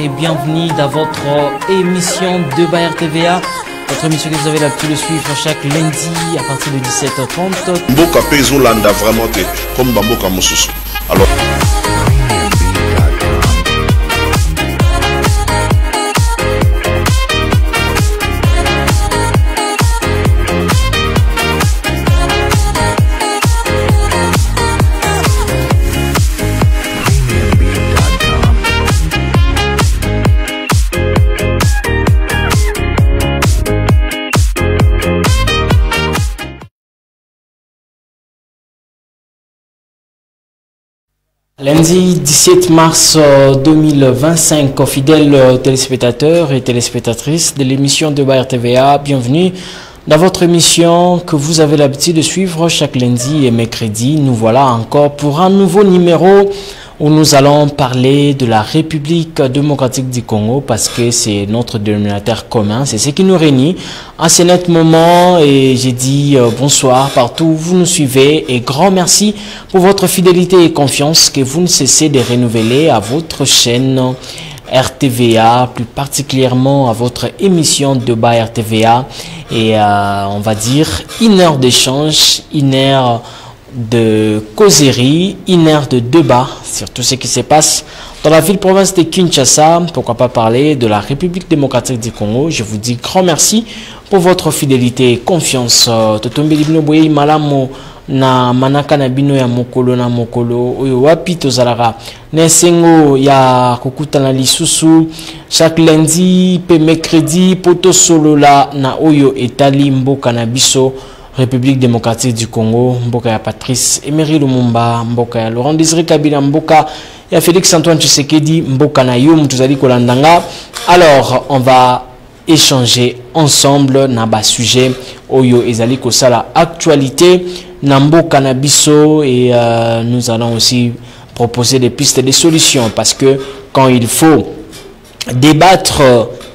et bienvenue dans votre émission de Bayer TVA. Votre émission que vous avez l'habitude de suivre chaque lundi à partir de 17h30. Mboka Pezo Landa vraiment comme Bamboka Mosusu. Alors Lundi 17 mars 2025, fidèles téléspectateurs et téléspectatrices de l'émission de Bayer TVA, bienvenue dans votre émission que vous avez l'habitude de suivre chaque lundi et mercredi. Nous voilà encore pour un nouveau numéro où nous allons parler de la République démocratique du Congo parce que c'est notre dénominateur commun, c'est ce qui nous réunit à ce net moment. Et j'ai dit bonsoir partout où vous nous suivez et grand merci pour votre fidélité et confiance que vous ne cessez de renouveler à votre chaîne RTVA, plus particulièrement à votre émission de Bayer RTVA. Et on va dire une heure d'échange, une heure de causerie, une heure de débat sur tout ce qui se passe dans la ville-province de Kinshasa. Pourquoi pas parler de la République démocratique du Congo. Je vous dis grand merci pour votre fidélité et confiance. Na manaka na bino ya mokolo na mokolo oyo wapi tozalaka nesengo ya kokutana lisusu chaque lundi pe mercredi poto solola na oyo etali mboka na biso République démocratique du Congo, mboka ya Patrice Emery Lumumba, mboka ya Laurent Désiré Kabila, mboka ya Félix Antoine Tshisekedi, mboka na yo mutuzali kolandanga. Alors on va échanger ensemble na ba sujet oyo ezali kosala actualité na mboka na biso et nous allons aussi proposer des pistes de solutions parce que quand il faut débattre,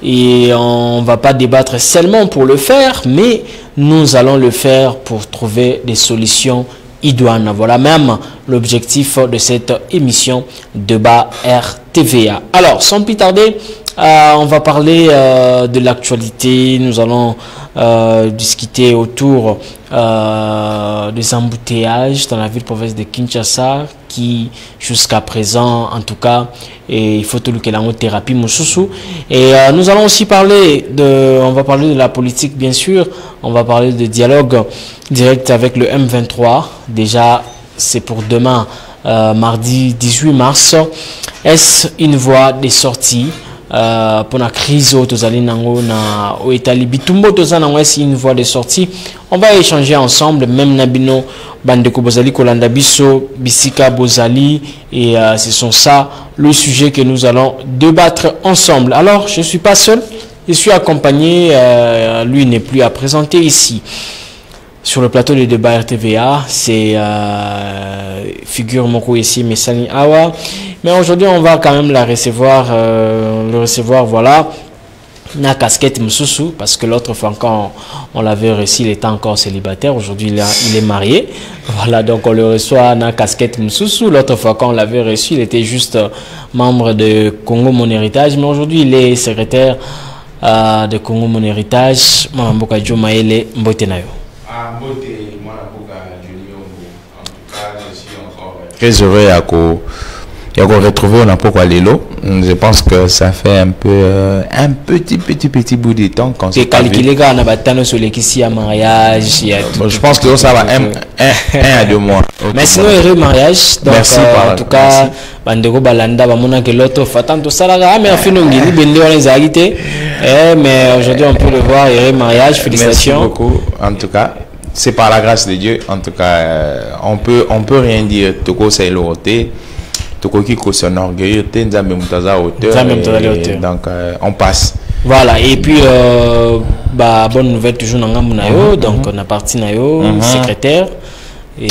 et on va pas débattre seulement pour le faire, mais nous allons le faire pour trouver des solutions idoines. Voilà même l'objectif de cette émission de Bayer TVA. Alors, sans plus tarder, on va parler de l'actualité. Nous allons discuter autour des embouteillages dans la ville-province de Kinshasa qui, jusqu'à présent, en tout cas, et il faut tout le que la thérapie Moussousou. Et nous allons aussi parler on va parler de la politique, bien sûr. On va parler de dialogue direct avec le M23. Déjà, c'est pour demain, mardi 18 mars. Est-ce une voie de sortie pour la crise tozali nango na oetali bitumbo tozana est une voie de sortie? On va échanger ensemble, même nabino bandeko bozali kolanda biso bisika bozali, et ce sont ça le sujet que nous allons débattre ensemble. Alors je suis pas seul, je suis accompagné, lui n'est plus à présenter ici sur le plateau de débat RTVA, c'est figure Moko ici Messani Awa. Mais aujourd'hui, on va quand même le recevoir, voilà, na casquette Moussoussou, parce que l'autre fois quand on l'avait reçu, il était encore célibataire. Aujourd'hui, il est marié. Voilà, donc on le reçoit na casquette Moussoussou. L'autre fois quand on l'avait reçu, il était juste membre de Congo Mon Héritage. Mais aujourd'hui, il est secrétaire de Congo Mon Héritage. Mamboka Djomaele Mbotenayo. Très heureux à retrouver on a pourquoi Lelo. Je pense que ça fait un petit bout de temps qu'on s'est calculé quand on a battu sur les mariage. Je pense que ça va un à 2 mois. Mais sinon heureux mariage. Donc merci, en tout cas bandeko balanda bamona que l'autre fatan to salaga mais enfin on ngini bende on les a quittés. Mais aujourd'hui on peut le voir, heureux mariage, félicitations. Merci beaucoup en tout cas. C'est par la grâce de Dieu. En tout cas, on peut rien dire. Toko c'est l'autorité. Toko qui son orgueil. Donc on passe. Voilà. Et puis bonne nouvelle toujours dans Ngamunayo. Donc on a parti nayo secrétaire. Et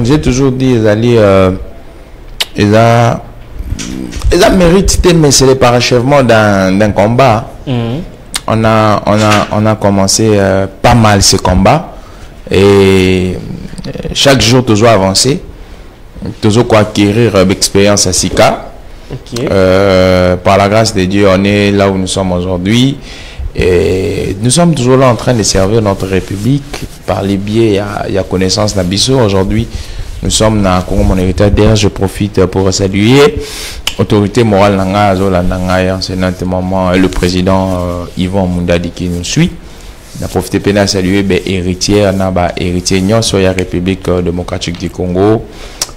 j'ai toujours dit ils ont mérité, mais c'est le parachèvement d'un combat. On a commencé pas mal ce combat et chaque jour toujours avancer, toujours acquérir l'expérience à Sika. Okay. Par la grâce de Dieu, on est là où nous sommes aujourd'hui. Et nous sommes toujours là en train de servir notre République par les biais, il y a connaissance d'Abisso. Aujourd'hui, nous sommes dans Congo Mon Héritage. D'ailleurs, je profite pour saluer l'autorité morale Nanga, c'est notamment le président Yvon Mundadi qui nous suit. On a profité pour saluer héritière, héritier sur la République démocratique du Congo.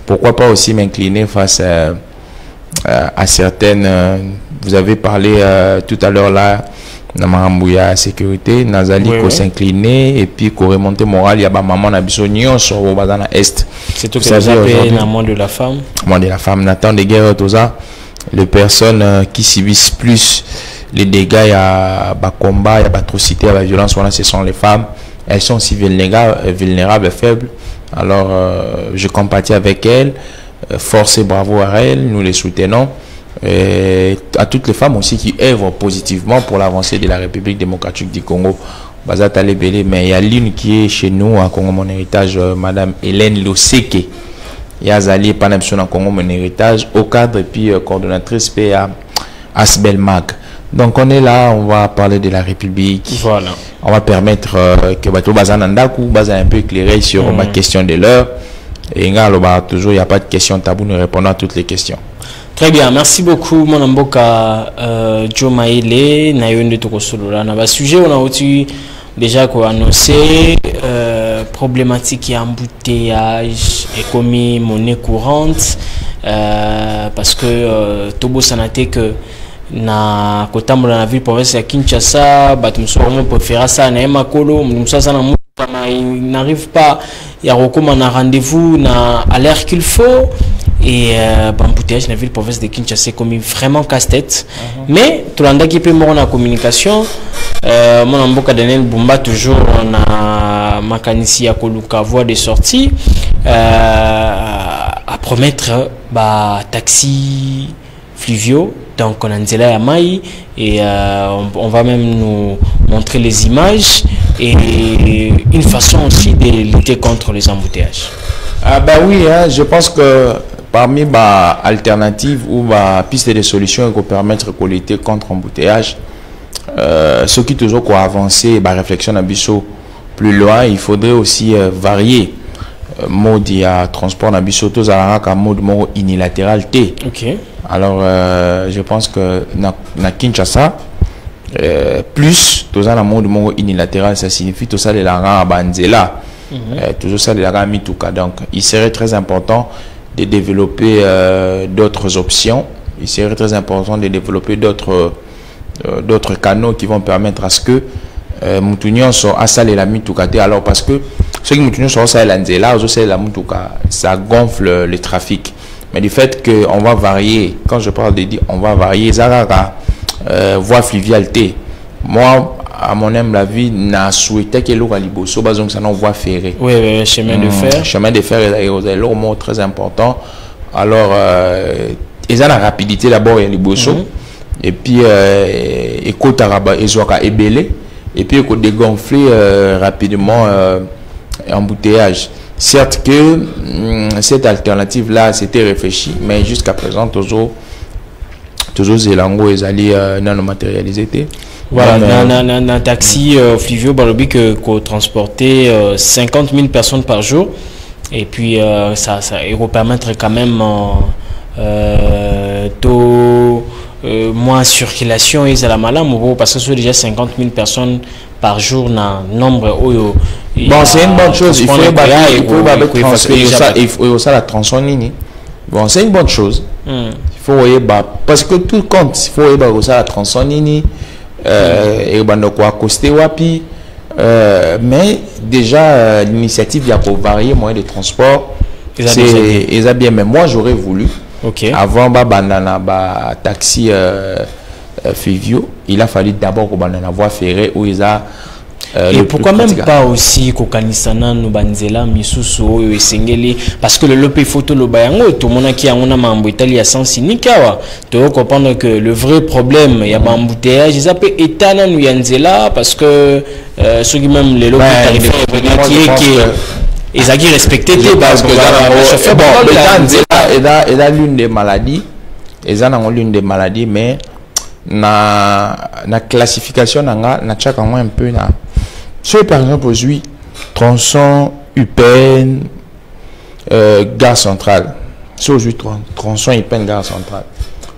Pourquoi pas aussi m'incliner face à certaines. Vous avez parlé tout à l'heure là. Namambouya sécurité Nazali ko s'incliner et puis ko remonter moral il y a maman na biso nyonso au bazana est c'est tout ça le monde de la femme Nathan de guerre tout ça les personnes qui subissent plus les dégâts il y a bas combat il y a atrocité la violence voilà ce sont les femmes elles sont aussi vulnérables faibles alors je compatis avec elles force et bravo à elles nous les soutenons. Et à toutes les femmes aussi qui œuvrent positivement pour l'avancée de la République démocratique du Congo. Mais il y a l'une qui est chez nous à Congo Mon Héritage, Madame Hélène Loseke. Il y a Zali Panamson à Congo Mon Héritage au cadre et puis coordonnatrice PA Asbelmag. Donc on est là, on va parler de la République. Voilà. On va permettre que Bato Bazanandakou Bazan un peu éclairé sur ma question de l'heure. Et toujours, il n'y a pas de questions tabou, nous répondons à toutes les questions. Très bien, merci beaucoup mon amboka Joe Maile na yonde toko solola na ba sujet on a aussi déjà quoi annoncé problématique et embouteillage et commis monnaie courante parce que tobo sanate que na kotambola na ville province ya Kinshasa batumso vraiment préférer ça na makolo mumsa sana il n'arrive pas il y a recommandé un rendez-vous à l'heure qu'il faut et l'embouteillage dans la ville province de Kinshasa comme vraiment casse-tête mais tout le monde qui peut mourir en communication mon amboka Daniel Bumba toujours on a makanisi ya koluka voie de sortie à promettre taxi fluviaux donc on a Nzela ya Mai et on va même nous montrer les images et une façon aussi de lutter contre les embouteillages. Ah bah oui, hein, je pense que parmi les alternatives ou pistes de solutions qui permettent de lutter contre l'embouteillage, ce qui toujours avancer, réflexion à Bissau plus loin, il faudrait aussi varier mode à transport à Bissau, tous à mode unilatéral T. Ok. Alors je pense que na Kinshasa plus tout ça dans le monde unilatéral ça signifie tout ça les la banzela toujours ça les la mituka donc il serait très important de développer d'autres options il serait très important de développer d'autres canaux qui vont permettre à ce que Moutounion soit à ça les la mituka alors parce que ceux qui Moutounion sont ça la nzela aussi la mituka ça gonfle le trafic mais du fait que on va varier quand je parle de dire on va varier Zarara voie fluvialité. Moi, à mon âme la vie, n'a souhaité que l'eau à Liboso, donc ça n'a voie ferrée. Oui, chemin de fer. Chemin de fer est un mot très important. Alors, ils ont la rapidité d'abord à Liboso, et puis, écoute Araba et Zoaka ébélé, et puis écoute dégonfler rapidement embouteillage. Certes que cette alternative là c'était réfléchi, mais jusqu'à présent toujours Zélango et Zali non matérialisé. Voilà, un taxi fluviaux Balobi que transporter 50 000 personnes par jour et puis ça il va permettre quand même moins circulation et la malam parce que c'est déjà 50 000 personnes par jour dans nombre bon c'est une bonne chose il faut la transformer bon c'est une bonne chose il faut voyer parce que tout compte il faut voyer la transformer et quoi costé wapi mais déjà l'initiative il y a pour varier moyen de transport c'est bien mais moi j'aurais voulu avant banana taxi fluviaux il a fallu d'abord que banana voie ferrée où ils a et pourquoi même pas aussi kokanisana no banzela misusu oyo esengeli parce que le lope photo lo bayango tout le monde qui a una mambo Italie à sens unique wa to comprendre que le vrai problème ya embouteillage ils appellent etana no yanzela parce que ceux qui même les locaux qui ils ont respecté parce que chauffeur et là l'une des maladies et ça n'a l'une des maladies, mais na classification na chaque un peu na. Si par exemple aujourd'hui tronçon UPN gare centrale, si aujourd'hui tronçon UPN gare centrale,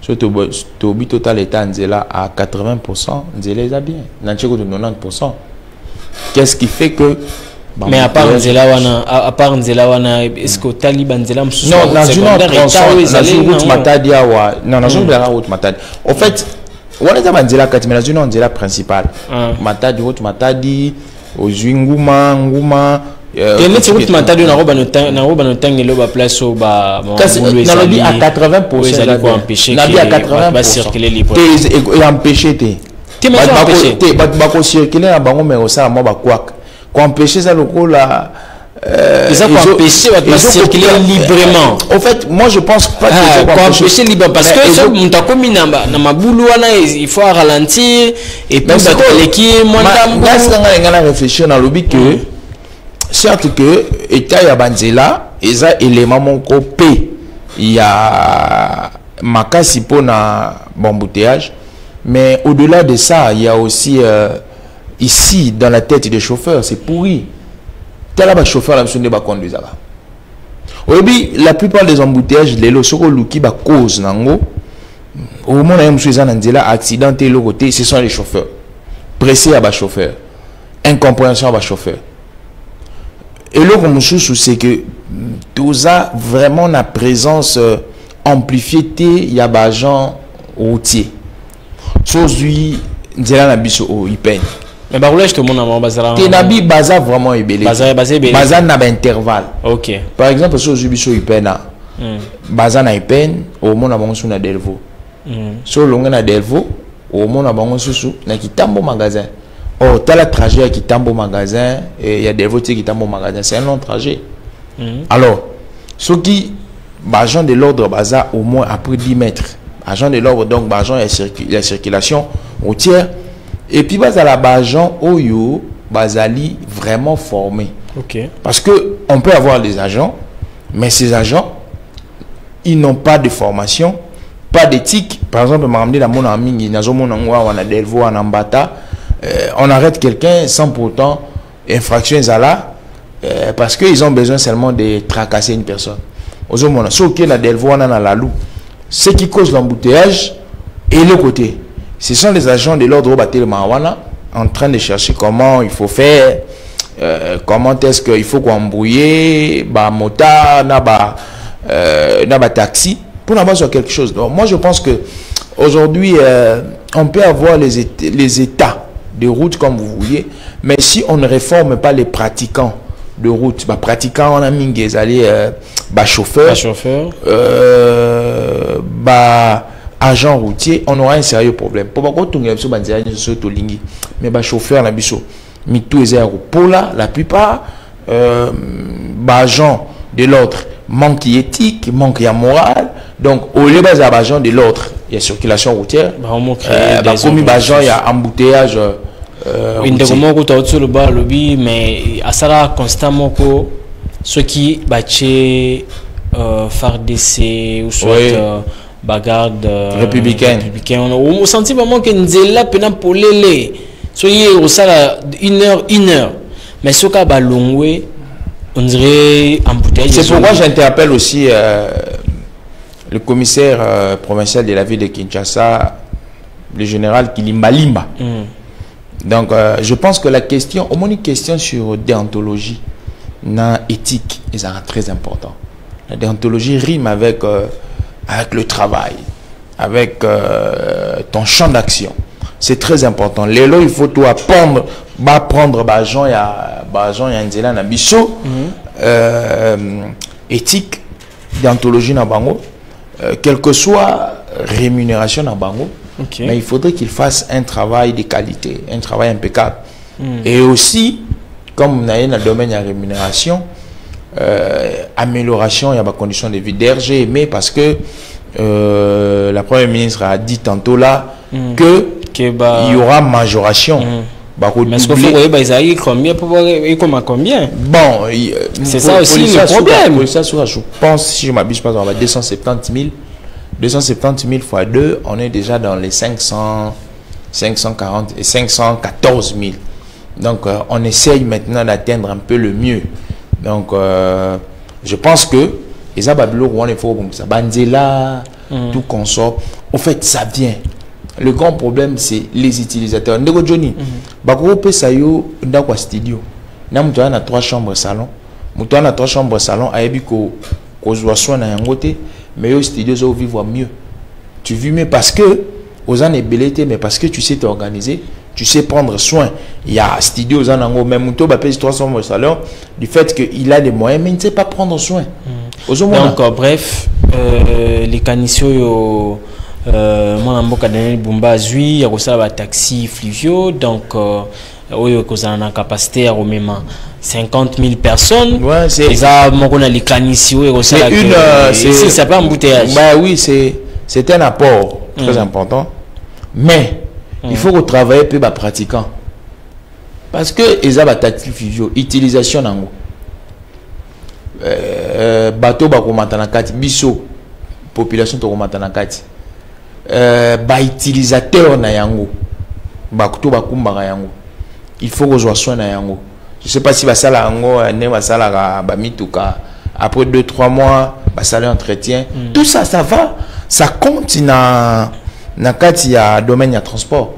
si tu obi total état nzela à 80%, nzela est bien, na tcheko de 90%. Qu'est-ce qui fait que mais à part nzela wana est-ce que taliban nzela msusu non na route matadi awa non na zone la route matadi en fait on est dans nzela kati mais la zone nzela principale matadi route matadi ozwinguma nguma quelle est route matadi na roba no tangelo ba place au ba na lobby à 80% pour empêcher na bi à 80% va circuler libre et empêcher ba ko circuler na bango mais ça moi ba quoi empêcher ça le coup là ils ont empêché de circuler librement. En fait, moi je pense pas que empêcher librement parce que ça monta comme na mabulu wana il faut ralentir et puis ça collecter moins d'ambo. Là on réfléchir dans le but que certes que état ya banzela eza élément mon copé il y a makasi pona embouteillage mais au-delà de ça il y a aussi ici dans la tête des chauffeurs c'est pourri. Tel est chauffeur la ne va conduire là. Aujourd'hui la plupart des embouteillages les losoko luki ba cause nango au moment où monsieur Zanandela accidenté le côté ce sont les chauffeurs pressés à bas chauffeur incompréhension à bas chauffeur et le comme c'est que tout ça vraiment la présence amplifiée il y a des agents routiers chose lui nzela na biso o ipen mais bah roulage tout le monde a bazar tenabi bazar vraiment ebelé bazar na ba intervalle OK par exemple so biso ipena bazar na ipen au monde a bango na Delvaux so longa na Delvaux au monde a bango susu na Kitambo magasin oh tala trajet à Kitambo magasin et il y a Delvaux qui Kitambo magasin c'est un long trajet alors ceux qui agent de l'ordre bazar au moins après 10 mètres agent de l'ordre donc agent la circulation routière et puis bazala agent oyo bazali vraiment formé. OK parce que on peut avoir des agents mais ces agents ils n'ont pas de formation, pas d'éthique. Par exemple mamdi la mona mingi nazo mona ngwa wana Delvaux en Ambata on arrête quelqu'un sans pourtant infraction zala parce que ils ont besoin seulement de tracasser une personne. Ozo mona so que na Delvaux wana na Lalou ce qui cause l'embouteillage et le côté ce sont les agents de l'ordre au bâtiment Mawana en train de chercher comment il faut faire, comment est-ce qu'il faut embrouiller, bah motard, na ba taxi pour n'avoir sur quelque chose. Donc moi je pense que aujourd'hui on peut avoir les états de route comme vous voulez, mais si on ne réforme pas les pratiquants de route, bah pratiquants on a mis des allées, bah chauffeur, bah agent routier, on aura un sérieux problème. Pour pas tout le monde, mais bah chauffeur la biso, mais tout les pour là, la plupart, bah agent de l'ordre manque d'éthique, manque de morale. Donc au lieu de agent de l'ordre, il y a circulation routière. Comme agent il y a embouteillage. Mais à ça constamment ceux qui battent FARDC ou soit bagarde républicaine on sentit vraiment que nzela pena polele soyez au sala 1 heure mais ce cas balongwe on dirait embouteillage. C'est pourquoi j'interpelle aussi le commissaire provincial de la ville de Kinshasa, le général Kilimba Limba. Donc je pense que la question au moins une question sur déontologie na éthique est très important. La déontologie rime avec le travail, avec ton champ d'action. C'est très important. Lélo, il faut tout apprendre, prendre bajon ya nzela na biso, éthique, déontologie na bango, quelle que soit rémunération na bango, mais il faudrait qu'il fasse un travail de qualité, un travail impeccable. Et aussi, comme on a dans le domaine de la rémunération, amélioration il y a des conditions de vie d'RG aimé parce que la première ministre a dit tantôt là que il y aura majoration. Mais est-ce qu'il faut combien bon c'est ça aussi le problème. Ça, je pense si je m'abuse pas on va 270 000 270 000 fois 2, on est déjà dans les 540 et 514 000. Donc, on essaye maintenant d'atteindre un peu le mieux. Donc, je pense que les Ababilo, il faut ça Banzela, tout consort. En fait, ça vient. Le grand problème, c'est les utilisateurs. Ndeko Johnny, Bakoro Pesayo, Ndakwa Studio. Namutouan a 3 chambres salon. Mutouan a 3 chambres salon. Aebiko, Kozouasouan a Yangote. Mais au studio, ça vivre mieux. Tu vis mieux parce que, aux ans est belleté, mais parce que tu sais t'organiser, tu sais prendre soin. Il y a studio aux ans, même Moutou, bah, pèse 3 chambres salon, du fait qu'il a les moyens, mais il ne sait pas prendre soin. Donc, bref, les canissio, mon amboka Daniel Bumba Zui, il y a aussi un taxi fluvio, donc, il y a une capacité à même 50 000 personnes. Ouais, c'est ça, les canissio, c'est pas un embouteillage. Bah oui, c'est un apport très important, mais il faut retravailler peu les pratiquants. Parce que les taxi fluvio, utilisation nango. Bateau bakomata kati biso population to komata na kati ba utilisateur na yango bakuto bakumbaka yango il faut que je soin na yango. Je sais pas si va sala yango ne va sala ba mituka après 2-3 mois ba sala entretien tout ça ça va ça compte na kati ya domaine ya transport.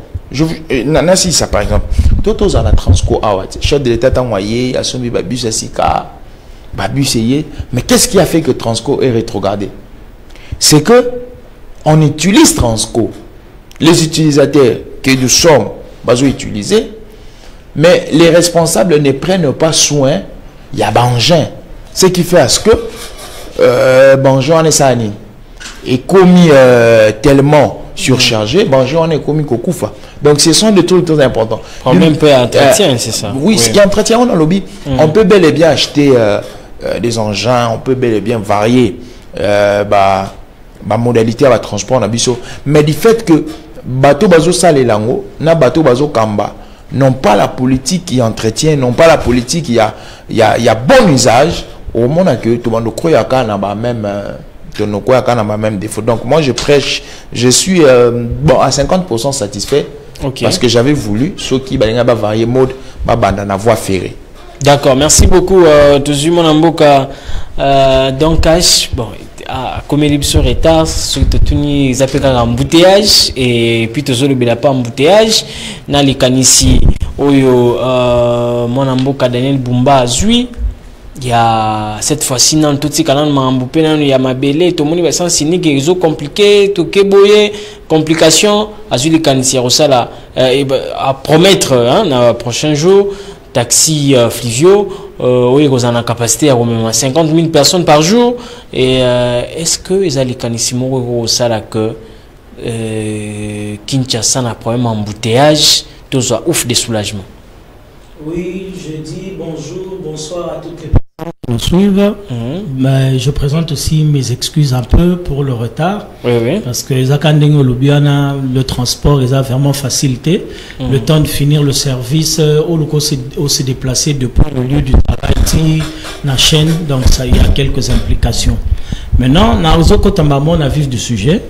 Na si ça par exemple toto za na Transco awat chef de l'état envoyé asombi ba bus asika mais qu'est-ce qui a fait que Transco est rétrogradé? C'est que on utilise Transco. Les utilisateurs que nous sommes, utiliser, mais les responsables ne prennent pas soin. Il y a Bangin. Ce qui fait à ce que Bangin est sani est commis tellement surchargé, Bangin est commis Kokoufa. Donc ce sont des trucs très importants. Problème peu entretien, c'est ça. Oui, il y a entretien dans le lobby. On peut bel et bien acheter des engins, on peut bel et bien varier ma modalité à transport na biso, mais du fait que bateau bazo sale lango na bateau bazo kamba n'ont pas la politique qui entretient, n'ont pas la politique qui a bon usage au monde que tout le monde croit à même défaut. Donc moi je prêche, je suis bon à 50% satisfait. Okay. Parce que j'avais voulu ceux qui va varier mode na voie ferrée. D'accord, merci beaucoup tous mon amboka donc bon comme il est retard surtout ils appellent un embouteillage et puis toujours le pas embouteillage dans les canissi oyo mon amboka Daniel Bumba Zui il y a cette fois-ci dans tout ces canaux m'embouper il y a ma belle tout le monde va s'en signer que réseau compliqué tout que boyer complication à les canissi là à promettre dans les prochains jours taxi fluvio, oui, ils ont la capacité à même 50 000 personnes par jour. Et est-ce que les alicanissimo au sala que Kinshasa a un problème embouteillage, tout ça ouf de soulagement? Oui, je dis bonjour, bonsoir à toutes les personnes qui nous suivent. Mais je présente aussi mes excuses un peu pour le retard. Oui, oui. Parce que le transport est vraiment facilité. Le temps de finir le service, on s'est déplacé depuis le lieu du travail, la chaîne, donc ça, il y a quelques implications. Maintenant, on a vu du sujet.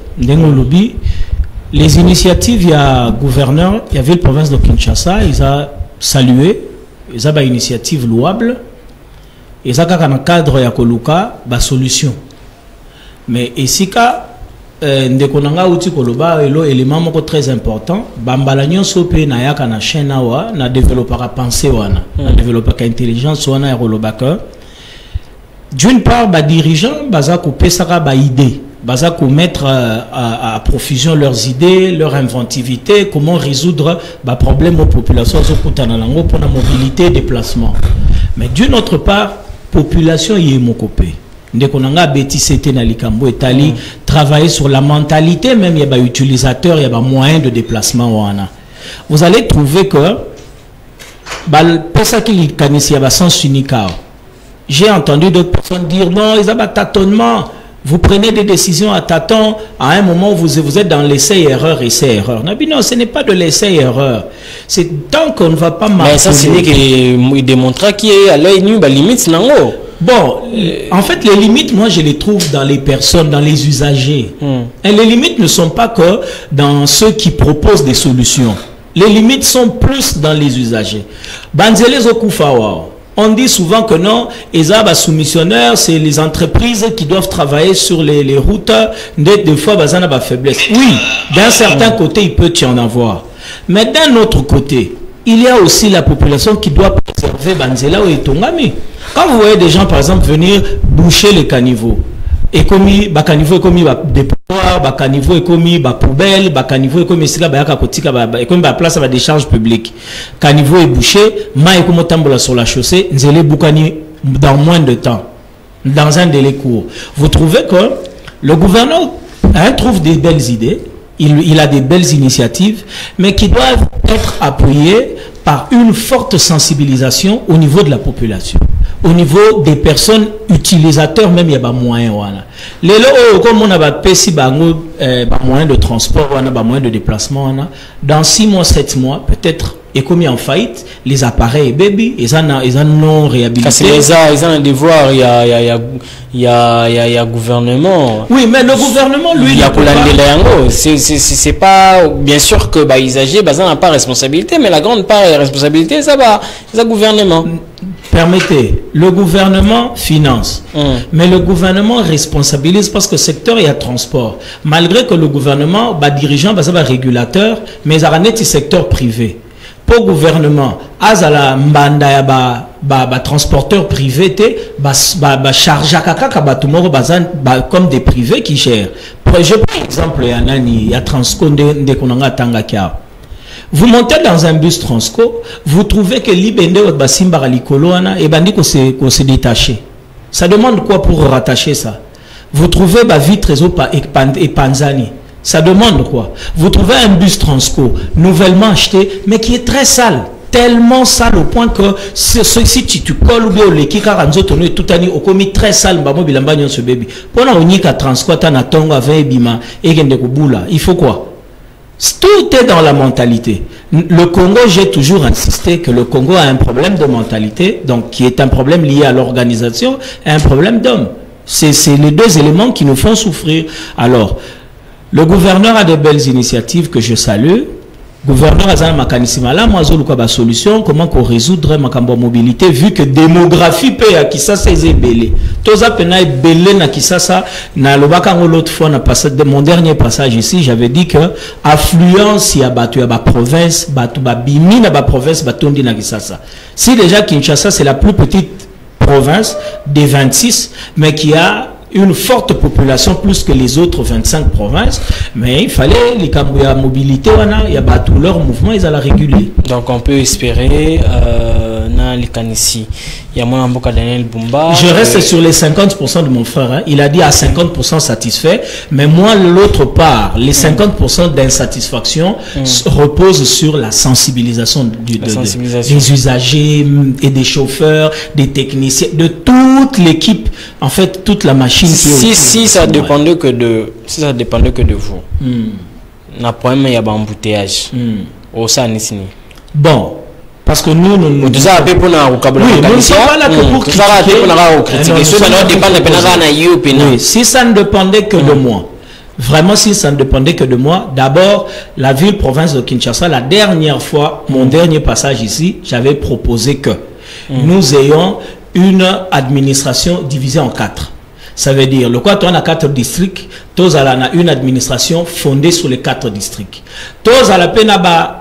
Les initiatives, il y a gouverneur, il y avait la province de Kinshasa, ils ont salué, ils ont une initiative louable. Et ça, dans le cadre de Koluka, la solution. Mais ici, ndekonanga uti koloba élément très important. Bambalanyo sope na yaka na chaîne awa na développer à penser wana, na développer intelligence wana rolobaka. D'une part, ba dirigeants baza ko pesaka ba idée, baza ko mettre à profusion leurs idées, leur inventivité, comment résoudre ba problème aux populations zokutana nango pour la mobilité et déplacement. Mais d'une autre part, population y est mokopé. Ndekonanga beti c'était na likambo etali travailler sur la mentalité même il y a utilisateur il y a moyen de déplacement wana. Vous allez trouver que bal pesa qui kanisi ya sens unique. J'ai entendu d'autres personnes dire non, ils ont tâtonnement. Vous prenez des décisions à tâtons. À un moment, vous êtes dans l'essai-erreur, essai-erreur. Non, ce n'est pas de l'essai-erreur. C'est tant qu'on ne va pas marcher. Mais ça, c'est qu'il démontre qu'il y a l'œil nu, limite, non. Bon, en fait, les limites, moi, je les trouve dans les personnes, dans les usagers. Et les limites ne sont pas que dans ceux qui proposent des solutions. Les limites sont plus dans les usagers. Banzele Zokoufawa. On dit souvent que non, les soumissionnaires, c'est les entreprises qui doivent travailler sur les routes. Des fois, bazana ba faiblesse. Oui, d'un certain côté, il peut y en avoir. Mais d'un autre côté, il y a aussi la population qui doit préserver Banzela ou Etongami. Quand vous voyez des gens, par exemple, venir boucher les caniveaux, et comme caniveau comme dépotoir, caniveau comme poubelle, caniveau comme place à décharge publique. Caniveau est bouché, maï comme tambola sur la chaussée, nzele boukani dans moins de temps, dans un délai court. Vous trouvez que le gouvernement trouve des belles idées, il a des belles initiatives, mais qui doivent être appuyées par une forte sensibilisation au niveau de la population, au niveau des personnes utilisateurs, même il y a des moyens. Les lots, comme on a des moyens de transport, on a des moyens de déplacement, dans 6 mois, 7 mois, peut-être, et comme il y a en faillite, les appareils baby, ils en ont réhabilité. Ils ont un devoir, il y a gouvernement. Oui, mais le gouvernement, lui, il y a c'est pas, bien sûr que les usagers, ils n'ont pas responsabilité, mais la grande part de la responsabilité, ça va, c'est le gouvernement. Permettez, le gouvernement finance, mais le gouvernement responsabilise parce que le secteur est à transport. Malgré que le gouvernement, dirigeant, régulateur, mais il y a un secteur privé. Pour le gouvernement, azala mbanda ya transporteur privé charge comme des privés qui gèrent. Je prends l'exemple il y a Transco de Konanga Tangakia. Vous montez dans un bus Transco, vous trouvez que l'ibende ou basimba likoloana et bandi qu'on s'est détaché. Ça demande quoi pour rattacher ça? Vous trouvez vitre et panzani. Ça demande quoi? Vous trouvez un bus Transco nouvellement acheté, mais qui est très sale. Tellement sale au point que si tu colles ou bien les kikaranzo tourné tout année au commis très sale, ce bébé. Pendant on y a Transco, t'as tonga avec bima et gendekubula. Il faut quoi? Tout est dans la mentalité. Le Congo, j'ai toujours insisté que le Congo a un problème de mentalité, donc qui est un problème lié à l'organisation, et un problème d'homme. C'est les deux éléments qui nous font souffrir. Alors, le gouverneur a de belles initiatives que je salue. Gouverneur Azana Makanisima, là, moi, j'ai une solution, comment qu'on résoudre ma mobilité, vu que démographie paye à qui ça, c'est belé. Toza pena belé na qui ça, na l'obaka l'autre fois, de mon dernier passage ici, j'avais dit que affluence, il y a battu à province, battu à bimi na province, batondi na qui ça. Si déjà Kinshasa, c'est la plus petite province des 26, mais qui a une forte population plus que les autres 25 provinces, mais il fallait les Cambouya mobilité, il y a tout leur mouvement, ils allaient réguler. Donc on peut espérer dans les Kanissi. Il y a moi Daniel Bumba. Je reste sur les 50% de mon frère. Hein. Il a dit à 50% satisfait, mais moi l'autre part, les 50% d'insatisfaction reposent sur la sensibilisation, des usagers et des chauffeurs, des techniciens, de toute l'équipe, en fait toute la machine. Si ça dépendait que de vous. Le problème il y a un embouteillage. Au Sanisini. Bon. Parce que nous ne sommes pas là que pour critiquer. Si ça ne dépendait que de moi, vraiment si ça ne dépendait que de moi, d'abord, la ville-province de Kinshasa, la dernière fois, mon dernier passage ici, j'avais proposé que nous ayons une administration divisée en 4. Ça veut dire, le quoi, on a 4 districts, tous à une administration fondée sur les 4 districts. Tous à la peine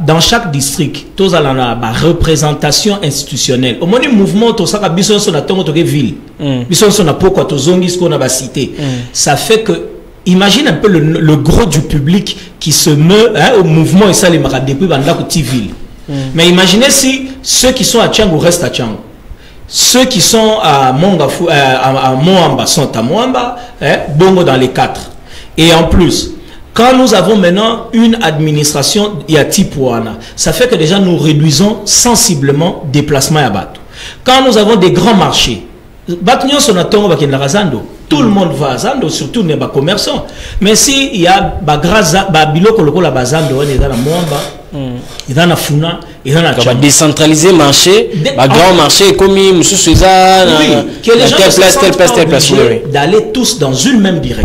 dans chaque district, tous à la représentation institutionnelle. Au moins, le mouvement, tout ça, bison son atongo toke ville. Bison son apoko to zongi ce qu'on a cité. Ça fait que, imagine un peu le gros du public qui se meut au mouvement et ça les marades depuis dans la petite ville. Mais imaginez si ceux qui sont à Tchango restent à Tchango. Ceux qui sont à Moamba sont à Moamba, Bongo dans les 4. Et en plus, quand nous avons maintenant une administration, il y a Tipouana, ça fait que déjà nous réduisons sensiblement déplacement à Batou. Quand nous avons des grands marchés, tout le monde va à Zando, surtout les commerçants. Mais si il y a Biloko la Bazando, il y a la Moamba, il y a la Funa, Ils ont décentraliser le marché, le grand marché, comme M. César, que les gens telle place, d'aller tous dans une même direction.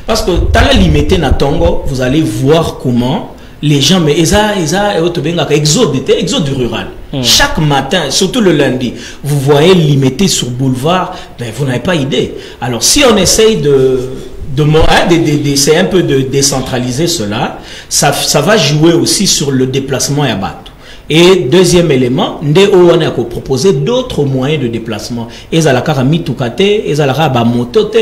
Parce que dans la limité na Tongo, vous allez voir comment les gens, mais exode du rural. Chaque matin, surtout le lundi, vous voyez limité sur boulevard, ben, vous n'avez pas idée. Alors si on essaye c'est un peu de décentraliser cela, ça va jouer aussi sur le déplacement à bateau. Et deuxième élément, on a proposé d'autres moyens de déplacement. Ils ont la mitukate, ils ont la motote,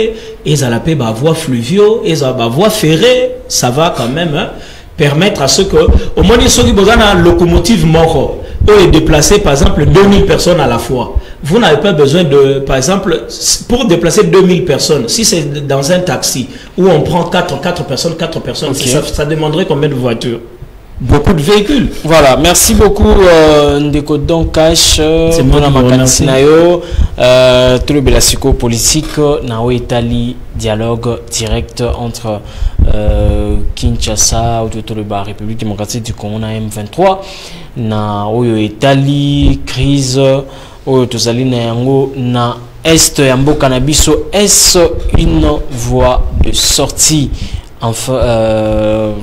ils ont la voie fluvio, ils ont la voie ferrée. Ça va quand même permettre à ceux que, au moins, ceux qui ont une locomotive mort, est déplacer par exemple 2000 personnes à la fois. Vous n'avez pas besoin de, par exemple, pour déplacer 2000 personnes, si c'est dans un taxi où on prend 4 personnes, okay. ça demanderait combien de voitures? Beaucoup de véhicules. Voilà, merci beaucoup Ndeko Don Cash, Mona Makatsinayo, tout le belasiko politique, Nao Itali, dialogue direct entre Kinshasa, ou tout le République démocratique du Congo, na M23, Nao Itali, crise, ou Tozali na yango, na Est Yambo Cannabiso, est-ce une voie de sortie? Enfin,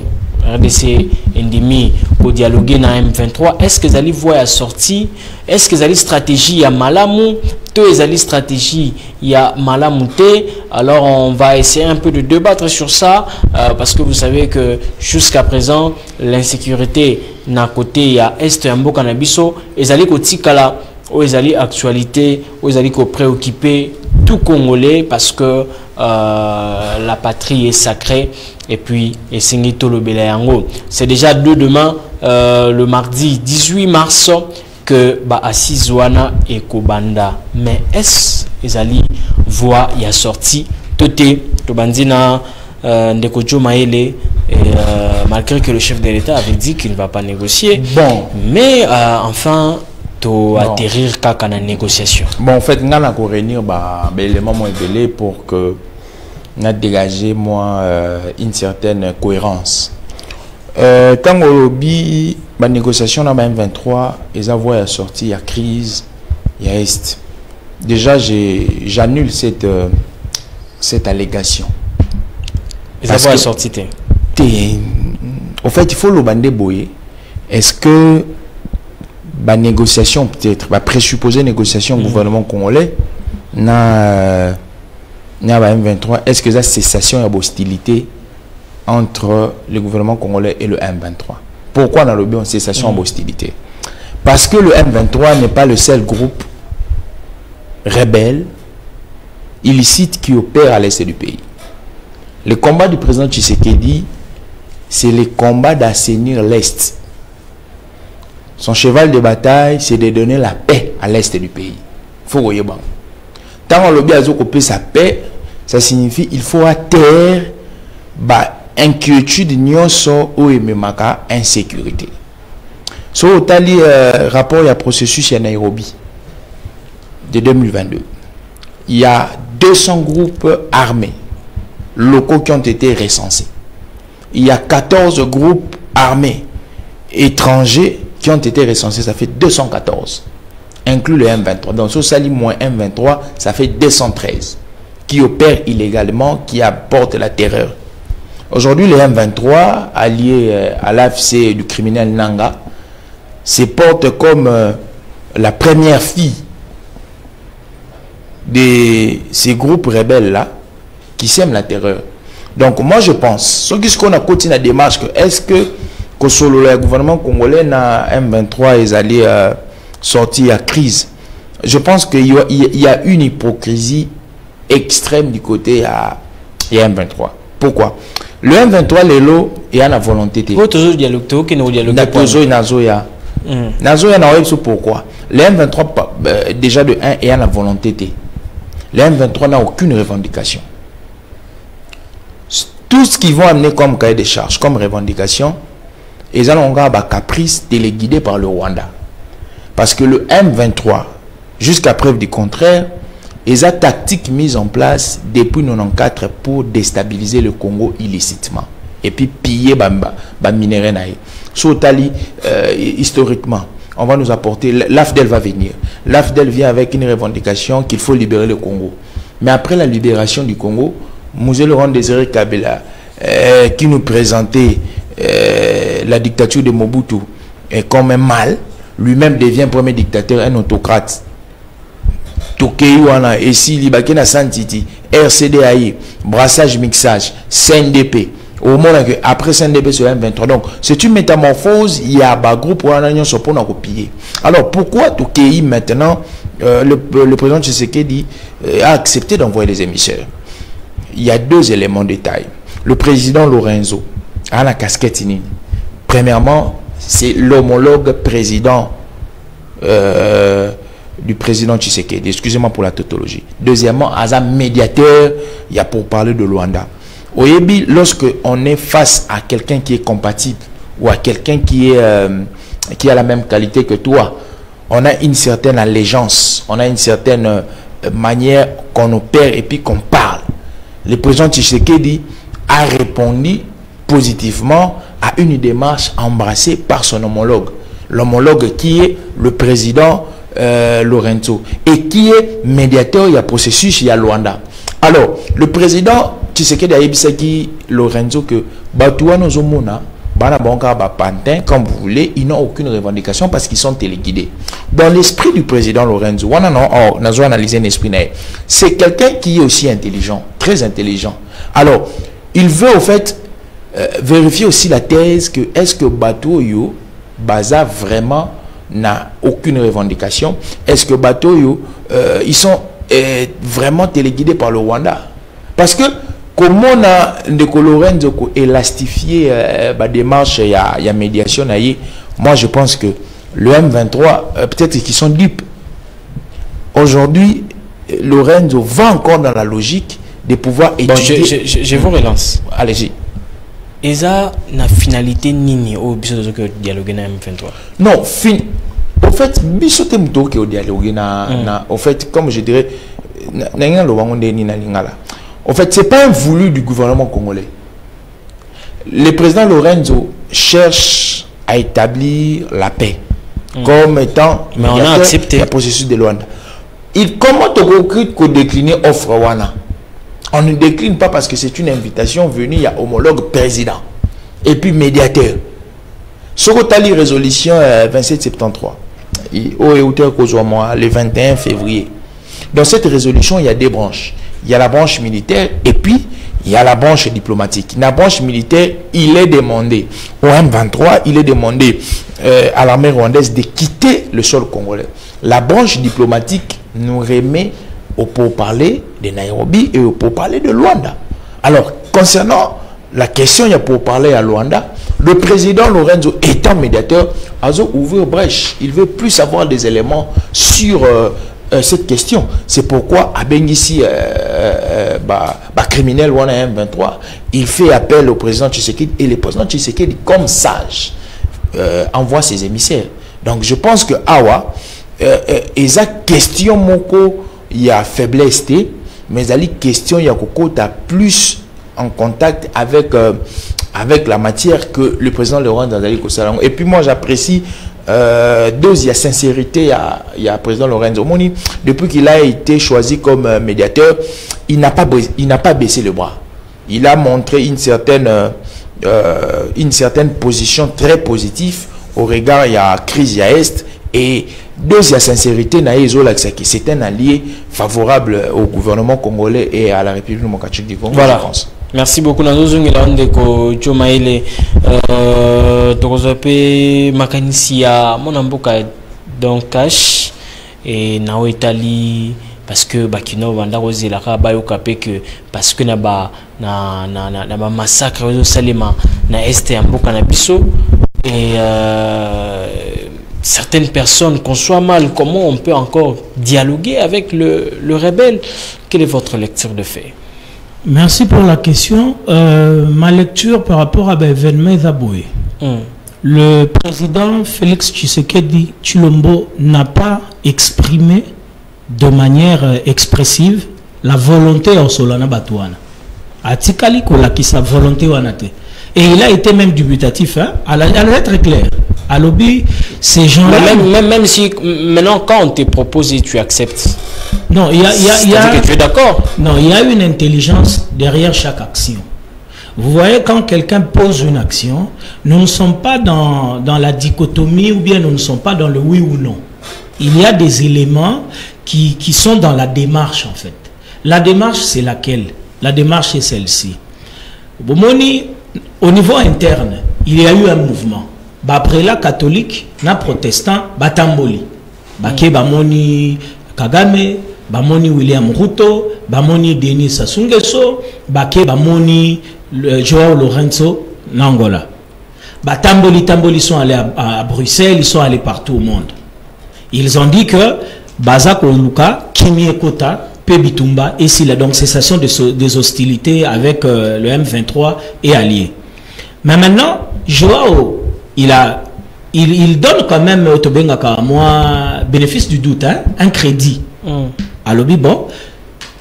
RDC Endemi pour dialoguer dans M23, est-ce que vous allez voir la sortie? Est-ce que vous allez stratégie à Malamou? Tous les allez stratégie il y a Malamouté. Alors on va essayer un peu de débattre sur ça parce que vous savez que jusqu'à présent l'insécurité n'a côté il y a Est Yambo Cannabiso et ils allaient kotikala ou ils allaient actualité ou ils allaient préoccuper tout Congolais parce que la patrie est sacrée et puis c'est déjà demain le mardi 18 mars que Asizwana et Kobanda, mais est-ce qu'ils allaient voir il y a sorti Toté Tobandina Ndekojo Maele malgré que le chef de l'État avait dit qu'il ne va pas négocier, bon, mais enfin atterrir kaka na négociation. Bon, en fait, on a réunir l'élément moins belé pour que on a dégagé une certaine cohérence. Quand on lobby la négociation dans M23, ils ont sorti, il y a crise, il y a Est. Déjà, j'annule cette allégation. Ils ont sorti. En fait, il faut le bander boyer. Est-ce que la négociation, peut-être, la présupposée négociation gouvernement congolais, na M23, est-ce que la cessation d'hostilité entre le gouvernement congolais et le M23? Pourquoi on a lobby en cessation d'hostilité? Parce que le M23 n'est pas le seul groupe rebelle, illicite qui opère à l'est du pays. Le combat du président Tshisekedi, c'est le combat d'assainir l'Est. Son cheval de bataille, c'est de donner la paix à l'est du pays. Faut voyez bon. Tant on lobby à couper sa paix, ça signifie il faut atteindre inquiétude nyonso ou ememaka insécurité. So tali rapport il y a processus à Nairobi de 2022. Il y a 200 groupes armés locaux qui ont été recensés. Il y a 14 groupes armés étrangers qui ont été recensés, ça fait 214, inclus le M23. Donc, sur Sali moins M23, ça fait 213 qui opèrent illégalement, qui apportent la terreur. Aujourd'hui, le M23, allié à l'AFC du criminel Nanga, se porte comme la première fille de ces groupes rebelles-là qui sèment la terreur. Donc, moi, je pense, ce qu'on a continué la démarche, est-ce que le gouvernement congolais na M23 est allé sortir à crise? Je pense qu'il y a une hypocrisie extrême du côté à M23. Pourquoi? Le M23, l'élo, il y a la volonté. Pourquoi? Le M23, déjà de 1, il y a la volonté. Le M23 n'a aucune revendication. Tout ce qu'ils vont amener comme cahier de charges, comme revendication, ils ont un caprice téléguidé par le Rwanda. Parce que le M23, jusqu'à preuve du contraire, ils ont tactique mise en place depuis 1994 pour déstabiliser le Congo illicitement. Et puis piller les minéraux. Sur Tali, historiquement, on va nous apporter, l'AFDEL va venir. L'AFDEL vient avec une revendication qu'il faut libérer le Congo. Mais après la libération du Congo, Mosé Laurent Désiré Kabila, qui nous présentait la dictature de Mobutu comme un mal, lui-même devient premier dictateur, un autocrate. Tokeiwana, Essi, Libakena Santiti, RCDAI, brassage, mixage, CNDP. Au moment que après CNDP sur M23. Donc, c'est une métamorphose. Il y a un groupe pour un copier. Alors, pourquoi Tokei maintenant, le président Tshisekedi a accepté d'envoyer des émissaires? Il y a deux éléments de détail. Le président Lorenzo a la casquette inine. Premièrement, c'est l'homologue président du président Tshisekedi. Excusez-moi pour la tautologie. Deuxièmement, as un médiateur, il y a pour parler de Luanda. Au Yébi, lorsque on est face à quelqu'un qui est compatible ou à quelqu'un qui a la même qualité que toi, on a une certaine allégeance, on a une certaine manière qu'on opère et puis qu'on parle. Le président Tshisekedi a répondu positivement à une démarche embrassée par son homologue. L'homologue qui est le président Lorenzo et qui est médiateur, il y a processus, il y a Luanda. Alors, le président Tshisekedi a dit Lorenzo que Batouano Zomona, Bana Banka Pantin, comme vous voulez, ils n'ont aucune revendication parce qu'ils sont téléguidés. Dans l'esprit du président Lorenzo, on a analysé l'esprit. C'est quelqu'un qui est aussi intelligent, très intelligent. Alors, il veut au fait vérifier aussi la thèse que est-ce que Batouyo Baza vraiment n'a aucune revendication? Est-ce que Batouyo ils sont vraiment téléguidés par le Rwanda? Parce que comment on a Lorenzo élastifié la démarche, il y a médiation, moi je pense que le M23, peut-être qu'ils sont dupes. Aujourd'hui, Lorenzo va encore dans la logique de pouvoir étudier. Je vous relance. Allez-y. Et ça, la finalité nini au biso de dialogue na M23. Non, au fait, biso te muto ke au dialogue na au fait, comme je dirais, na lo bangonde ni na lingala. En fait, ce n'est pas un voulu du gouvernement congolais. Le président Lorenzo cherche à établir la paix comme étant mais on a accepté le processus de Luanda. Comment te décliner offre Wana? On ne décline pas parce que c'est une invitation venue à homologue président et puis médiateur. Ce que tu as lu résolution 2773 le 21 février. Dans cette résolution, il y a deux branches. Il y a la branche militaire et puis il y a la branche diplomatique. La branche militaire, il est demandé au M23, il est demandé à l'armée rwandaise de quitter le sol congolais. La branche diplomatique nous remet au pourparler de Nairobi et au pourparler de Luanda. Alors, concernant la question, il y a pourparler à Luanda, le président Lorenzo étant médiateur, a ouvert brèche. Il veut plus avoir des éléments sur cette question. C'est pourquoi à Bengissi criminel M23, il fait appel au président Tshisekedi et le président Tshisekedi comme sage envoie ses émissaires. Donc je pense que Awa eza question moko il y a faiblesse mais il y a question il y a plus en contact avec avec la matière que le président Laurent Dazali Kosalango. Et puis moi j'apprécie deux, il y a sincérité, il y a président Lorenzo Moni, depuis qu'il a été choisi comme médiateur, il n'a pas baissé le bras. Il a montré une certaine position très positive au regard, il y a crise, il y a Est, et deux, il y a sincérité, c'est un allié favorable au gouvernement congolais et à la République démocratique du Congo. Voilà. Merci beaucoup. Nous avons ndeko Chomaile tokozope makanisia monamboka donc cash et na Italie parce que bakino banda kozela ka bayo kapé que parce que na massacre au Salema na est ya mboka na biso et certaines personnes conçoivent mal comment on peut encore dialoguer avec le rebelle. Quelle est votre lecture de fait? Merci pour la question. Ma lecture par rapport à l'événement Zaboué. Le président Félix Tshisekedi Tshilombo n'a pas exprimé de manière expressive la volonté en Solana Batouana. Atikali Kolaki sa volonté wanate. Et il a été même dubitatif. Hein? Elle est très claire. À lobby, ces gens-là... Même si maintenant, quand on te propose et tu acceptes, non, il y a que tu es d'accord. Non, il y a une intelligence derrière chaque action. Vous voyez, quand quelqu'un pose une action, nous ne sommes pas dans la dichotomie ou bien nous ne sommes pas dans le oui ou non. Il y a des éléments qui sont dans la démarche, en fait. La démarche, c'est laquelle? La démarche est celle-ci. Au niveau interne, il y a eu un mouvement. Après la catholique, na protestant, batamboli. Bake bamoni Kagame, bamoni William Ruto, bamoni Denis Sassou Nguesso, bake bamoni Joao Lorenzo Nangola. Tamboli sont allés à Bruxelles, ils sont allés partout au monde. Ils ont dit que Bazak Oluka, Kimi Ekota, Pebitumba, et s'il a donc cessation des hostilités avec le M23 et alliés. Mais maintenant, Joao, il donne quand même bénéfice du doute, hein, un crédit. Alors, bon,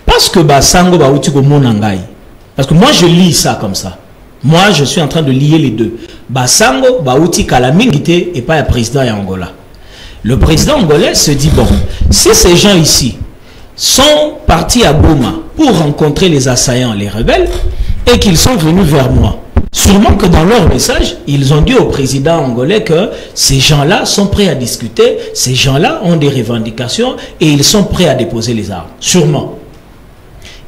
parce que Basango Baoutiko Monangai, parce que moi je lis ça comme ça. Moi je suis en train de lier les deux. Basango Baouti Kalamingite et pas le président Angola. Le président angolais se dit, bon, si ces gens ici sont partis à Goma pour rencontrer les assaillants, les rebelles, et qu'ils sont venus vers moi, sûrement que dans leur message, ils ont dit au président angolais que ces gens-là sont prêts à discuter, ces gens-là ont des revendications et ils sont prêts à déposer les armes. Sûrement.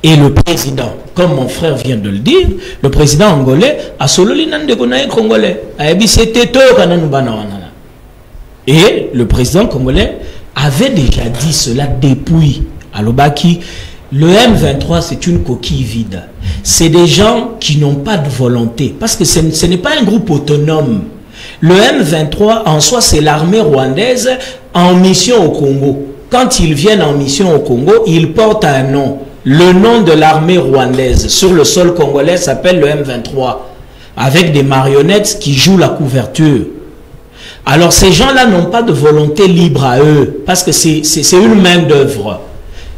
Et le président, comme mon frère vient de le dire, le président angolais a solo l'inande congolais. Et le président congolais avait déjà dit cela depuis Alobaki. Le M23, c'est une coquille vide. C'est des gens qui n'ont pas de volonté. Parce que ce n'est pas un groupe autonome. Le M23, en soi, c'est l'armée rwandaise en mission au Congo. Quand ils viennent en mission au Congo, ils portent un nom. Le nom de l'armée rwandaise sur le sol congolais s'appelle le M23. Avec des marionnettes qui jouent la couverture. Alors ces gens-là n'ont pas de volonté libre à eux. Parce que c'est une main d'œuvre.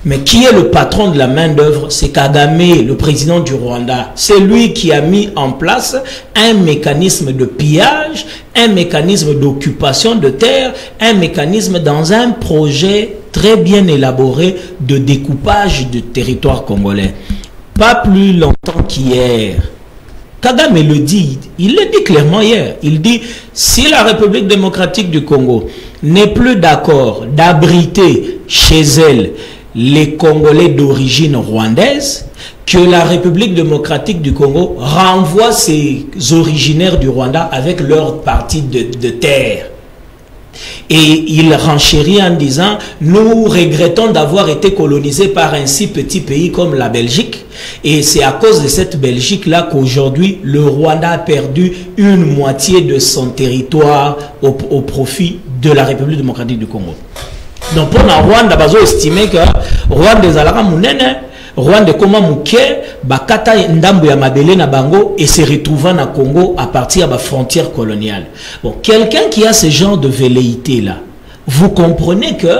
Mais qui est le patron de la main-d'œuvre? C'est Kagame, le président du Rwanda. C'est lui qui a mis en place un mécanisme de pillage, un mécanisme d'occupation de terre, un mécanisme dans un projet très bien élaboré de découpage du territoire congolais. Pas plus longtemps qu'hier. Kagame le dit, il le dit clairement hier. Il dit, si la République démocratique du Congo n'est plus d'accord d'abriter chez elle les Congolais d'origine rwandaise, que la République démocratique du Congo renvoie ses originaires du Rwanda avec leur partie de terre. Et il renchérit en disant, nous regrettons d'avoir été colonisés par un si petit pays comme la Belgique. Et c'est à cause de cette Belgique-là qu'aujourd'hui, le Rwanda a perdu une moitié de son territoire au profit de la République démocratique du Congo. Donc pour la Rwanda, ils ont estimé que Rwanda est à Mounene, Rwanda comment mouké, bakata ndambu ya mabele na bango et se retrouvant na Congo à partir de la frontière coloniale. Bon, quelqu'un qui a ce genre de velléité là, vous comprenez que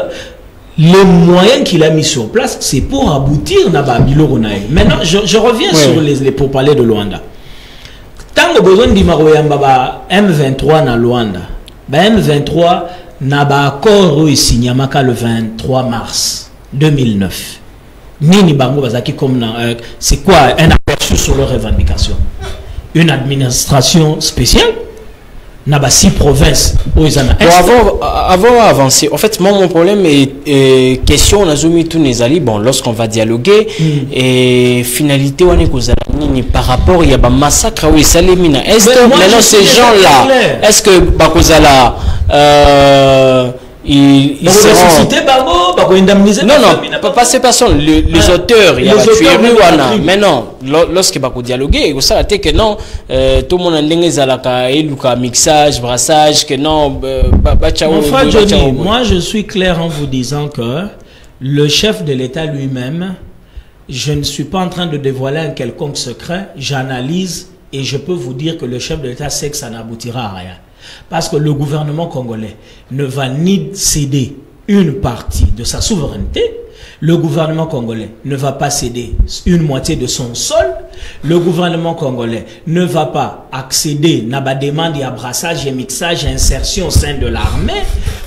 les moyens qu'il a mis sur place, c'est pour aboutir na Babilo Ronae. Maintenant, je reviens sur les pourparlers de Luanda. Tant que besoin d'Imaroyamba M23 na Luanda, M23 n'a accord signé le 23 mars 2009. Nini Bango Bazaki comme c'est quoi un aperçu sur leurs revendications? Une administration spéciale n'a pas 6 provinces. Avant d'avancer, en fait, moi, mon problème est question, on a zoomé tous les alliés, bon, lorsqu'on va dialoguer, et finalité, on est par rapport, il y a un massacre, oui, ça les mine. Est-ce que maintenant ces gens-là, est-ce que Bakozala, ils seront... Non, non, pas ces personnes, les auteurs, il y a tué maintenant, lorsque Bako dialoguer, vous savez que non, tout le monde a un mixage, brassage, que non, moi je suis clair en vous disant que le chef de l'État lui-même, je ne suis pas en train de dévoiler un quelconque secret, j'analyse et je peux vous dire que le chef de l'État sait que ça n'aboutira à rien. Parce que le gouvernement congolais ne va ni céder une partie de sa souveraineté, Le gouvernement congolais ne va pas céder une moitié de son sol. Le gouvernement congolais ne va pas accéder à la demande de brassage et mixage et insertion au sein de l'armée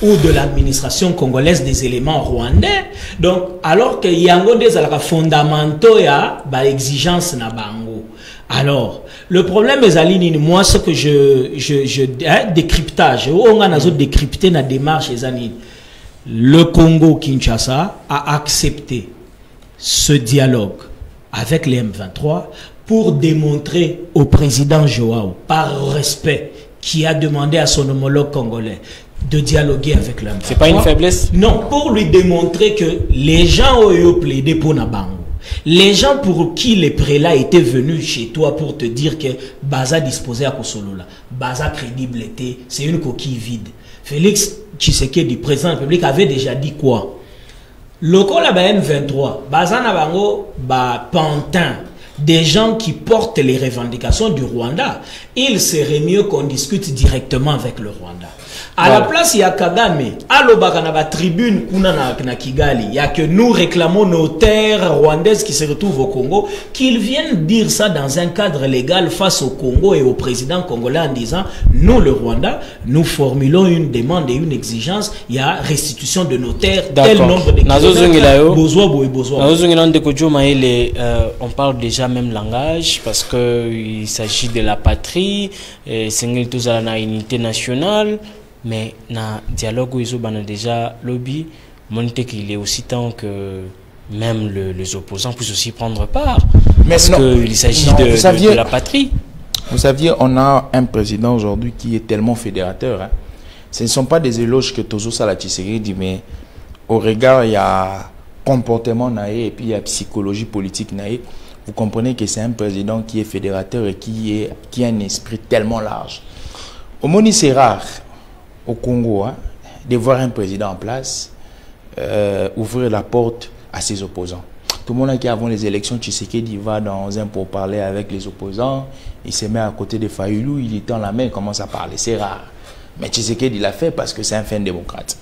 ou de l'administration congolaise des éléments rwandais. Donc, alors qu'il y a des fondamentaux et des exigences na bango. Alors, le problème est Aline, moi ce que décryptage, on a décrypté la démarche les Aline. Le Congo-Kinshasa a accepté ce dialogue avec les M23 pour démontrer au président Joao, par respect, qui a demandé à son homologue congolais de dialoguer avec les M23. C'est pas une faiblesse? Non, pour lui démontrer que les gens ont plaidé pour Nabango. Les gens pour qui les prélats étaient venus chez toi pour te dire que Baza disposait à Kosolola, Baza crédible était, c'est une coquille vide. Félix Tshisekedi, président de la République, avait déjà dit quoi? Le la M23, Baza Nabango, Pantin, des gens qui portent les revendications du Rwanda, il serait mieux qu'on discute directement avec le Rwanda. À la place, il y a Kagame, à la tribune na Kigali, il y a que nous réclamons nos terres rwandaises qui se retrouvent au Congo, qu'ils viennent dire ça dans un cadre légal face au Congo et au président congolais en disant, nous le Rwanda, nous formulons une demande et une exigence, il y a restitution de nos terres, tel nombre de kilomètres. On parle déjà même langage parce qu'il s'agit de la patrie, c'est la unité nationale. Mais dans le dialogue où ils ont déjà lobby, montré qu'il est aussi temps que même les opposants puissent aussi prendre part. Parce qu'il s'agit de la patrie. Vous saviez, on a un président aujourd'hui qui est tellement fédérateur. Hein. Ce ne sont pas des éloges que Tozo Salatiseri dit, mais au regard, il y a comportement naïe et puis il y a psychologie politique naïe. Vous comprenez que c'est un président qui est fédérateur et qui a un esprit tellement large. Au Moni, c'est rare. Au Congo, hein, de voir un président en place ouvrir la porte à ses opposants. Tout le monde qui avant les élections, Tshisekedi va dans un pourparler avec les opposants, il se met à côté de Fayoulou, il tend la main, il commence à parler. C'est rare. Mais Tshisekedi l'a fait parce que c'est un fin démocrate.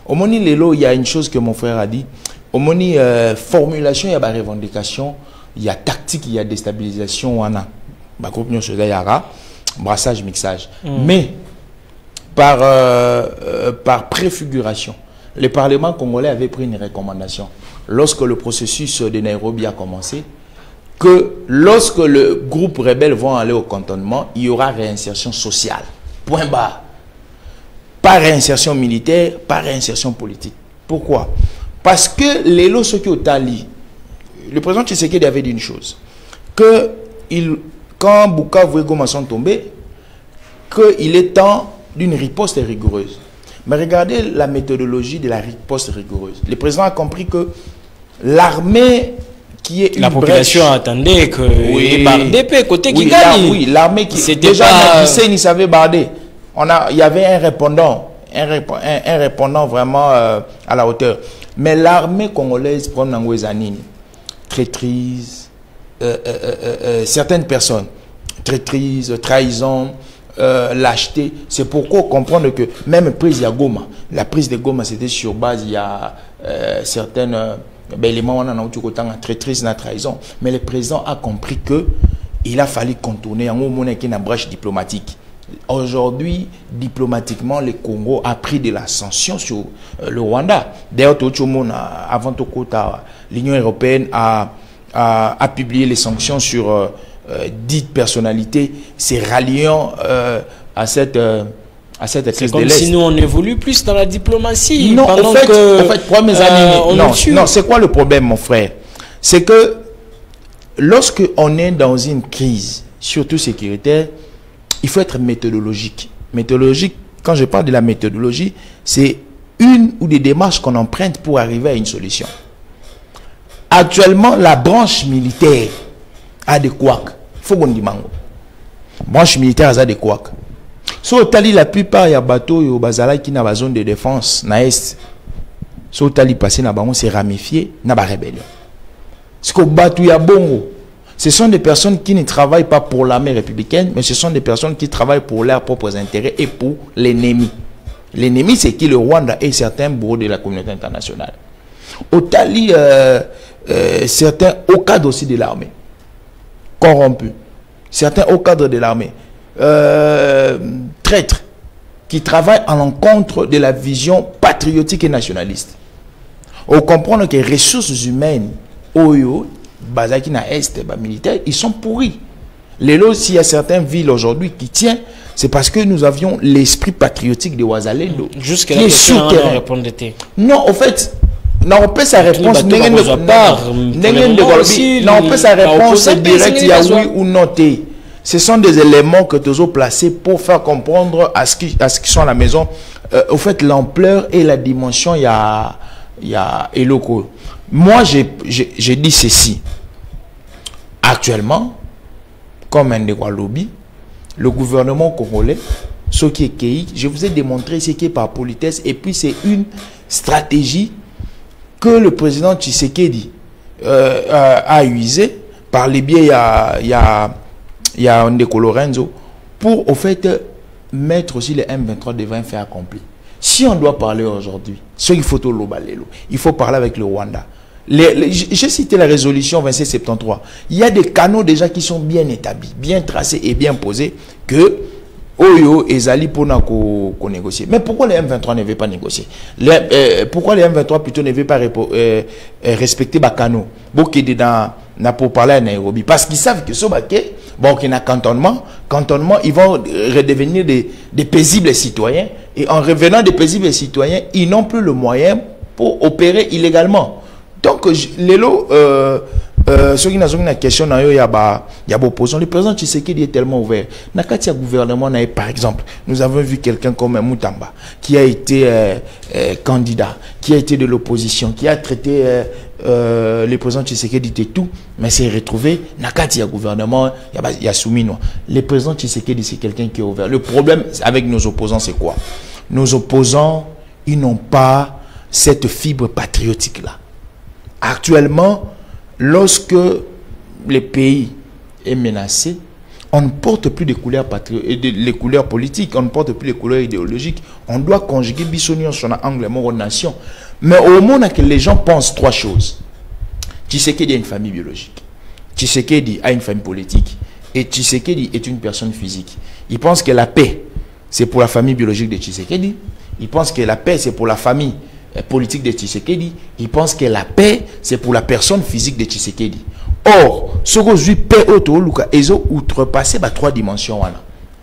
Au Moni Lelo, il y a une chose que mon frère a dit. Au Moni, formulation, il y a des revendications, il y a tactique, il y a déstabilisation, il y a brassage, mixage. Mais par préfiguration, le Parlement congolais avait pris une recommandation lorsque le processus de Nairobi a commencé, que lorsque le groupe rebelle vont aller au cantonnement, il y aura réinsertion sociale. Point barre. Pas réinsertion militaire, pas réinsertion politique. Pourquoi? Parce que les lots qui au Tali, le président Tshisekedi avait dit une chose, que quand Bukavu et Goma sont tombés, qu'il est temps d'une riposte rigoureuse. Mais regardez la méthodologie de la riposte rigoureuse. Le président a compris que l'armée qui est la population attendait que BARDP côté qui gagne. Oui, l'armée qui déjà il savait barder. Il y avait un répondant vraiment à la hauteur. Mais l'armée congolaise prend Nangouezanine, traîtrise, certaines personnes, traîtrise, trahison, lâcheté. C'est pourquoi comprendre que même prise à Goma, la prise de Goma c'était sur base, il y a certaines éléments on a traîtrise, la trahison. Mais le président a compris que il a fallu contourner en une brèche diplomatique. Aujourd'hui, diplomatiquement, le Congo a pris de la sanction sur le Rwanda. D'ailleurs, avant tout, l'Union européenne a publié les sanctions sur dites personnalités, c'est ralliant à cette crise de l'Est. C'est comme si nous on évolue plus dans la diplomatie. Non, en fait, non, c'est quoi le problème, mon frère? C'est que lorsque on est dans une crise, surtout sécuritaire, il faut être méthodologique. Méthodologique, quand je parle de la méthodologie, c'est une ou des démarches qu'on emprunte pour arriver à une solution. Actuellement, la branche militaire a des couacs. Il faut qu'on dise mango. Branche militaire a des couacs. Si on tali la plupart, il y a bateau et au bazala qui n'a pas zone de défense, na est. Si on tali passé na bango, c'est ramifié, n'a pas rébellion. Ce qu'on bateau, il y a bongo. Ce sont des personnes qui ne travaillent pas pour l'armée républicaine, mais ce sont des personnes qui travaillent pour leurs propres intérêts et pour l'ennemi. L'ennemi, c'est qui? Le Rwanda et certains bureaux de la communauté internationale. Otali certains au cadre aussi de l'armée corrompus, certains au cadre de l'armée traîtres qui travaillent à l'encontre de la vision patriotique et nationaliste. On comprend que les ressources humaines Oyo, Bazaki na Est, militaires, ils sont pourris. Les lots, s'il y a certaines villes aujourd'hui qui tiennent, c'est parce que nous avions l'esprit patriotique de Ouazalendo. Jusqu'à la question, on répond. Non, en fait, non, on peut sa réponse. Non, on peut sa réponse directe, il y a oui ou non. Ce sont des éléments que tu as placés pour faire comprendre à ce qui sont à la maison. Au fait, l'ampleur et la dimension, il y a Eloko. Moi, j'ai dit ceci. Actuellement, comme un des lobby, le gouvernement congolais, ce qui est KI, je vous ai démontré ce qui est par politesse, et puis c'est une stratégie que le président Tshisekedi a usé par les biais, il y a Ndeko Lorenzo, pour au fait mettre aussi les M23 devant un fait accompli. Si on doit parler aujourd'hui, ce qu'il faut il faut parler avec le Rwanda. J'ai cité la résolution 2773. Il y a des canaux déjà qui sont bien établis, bien tracés et bien posés que Oyo et Zali pour négocier. Mais pourquoi les M23 ne veulent pas négocier? Pourquoi les M23 plutôt ne veulent pas respecter les canaux pour parler à Nairobi? Parce qu'ils savent que ce baquet, bon, qu'il y a un cantonnement, ils vont redevenir des paisibles citoyens. Et en revenant des paisibles citoyens, ils n'ont plus le moyen pour opérer illégalement. Donc, les lots, ceux qui n'ont une question, il y a opposition. Le président Tshisekedi est tellement ouvert. Nakati a gouvernement, par exemple, nous avons vu quelqu'un comme Moutamba, qui a été candidat, qui a été de l'opposition, qui a traité le président Tshisekedi et tout, mais s'est retrouvé, Nakati a gouvernement, il y a soumis. Le président Tshisekedi, c'est quelqu'un qui est ouvert. Le problème avec nos opposants, c'est quoi? Nos opposants, ils n'ont pas cette fibre patriotique-là. Actuellement, lorsque le pays est menacé, on ne porte plus des couleurs les couleurs politiques, on ne porte plus les couleurs idéologiques. On doit conjuguer Bissonion sur l'angle nation. Mais au moment où les gens pensent trois choses, Tshisekedi a une famille biologique, Tshisekedi a une famille politique, et Tshisekedi est une personne physique. Ils pensent que la paix, c'est pour la famille biologique de Tshisekedi. Ils pensent que la paix, c'est pour la famille politique de Tshisekedi. Ils pensent que la paix, c'est pour la personne physique de Tshisekedi. Or, ce que je paix autour, ils ont outrepassé trois dimensions.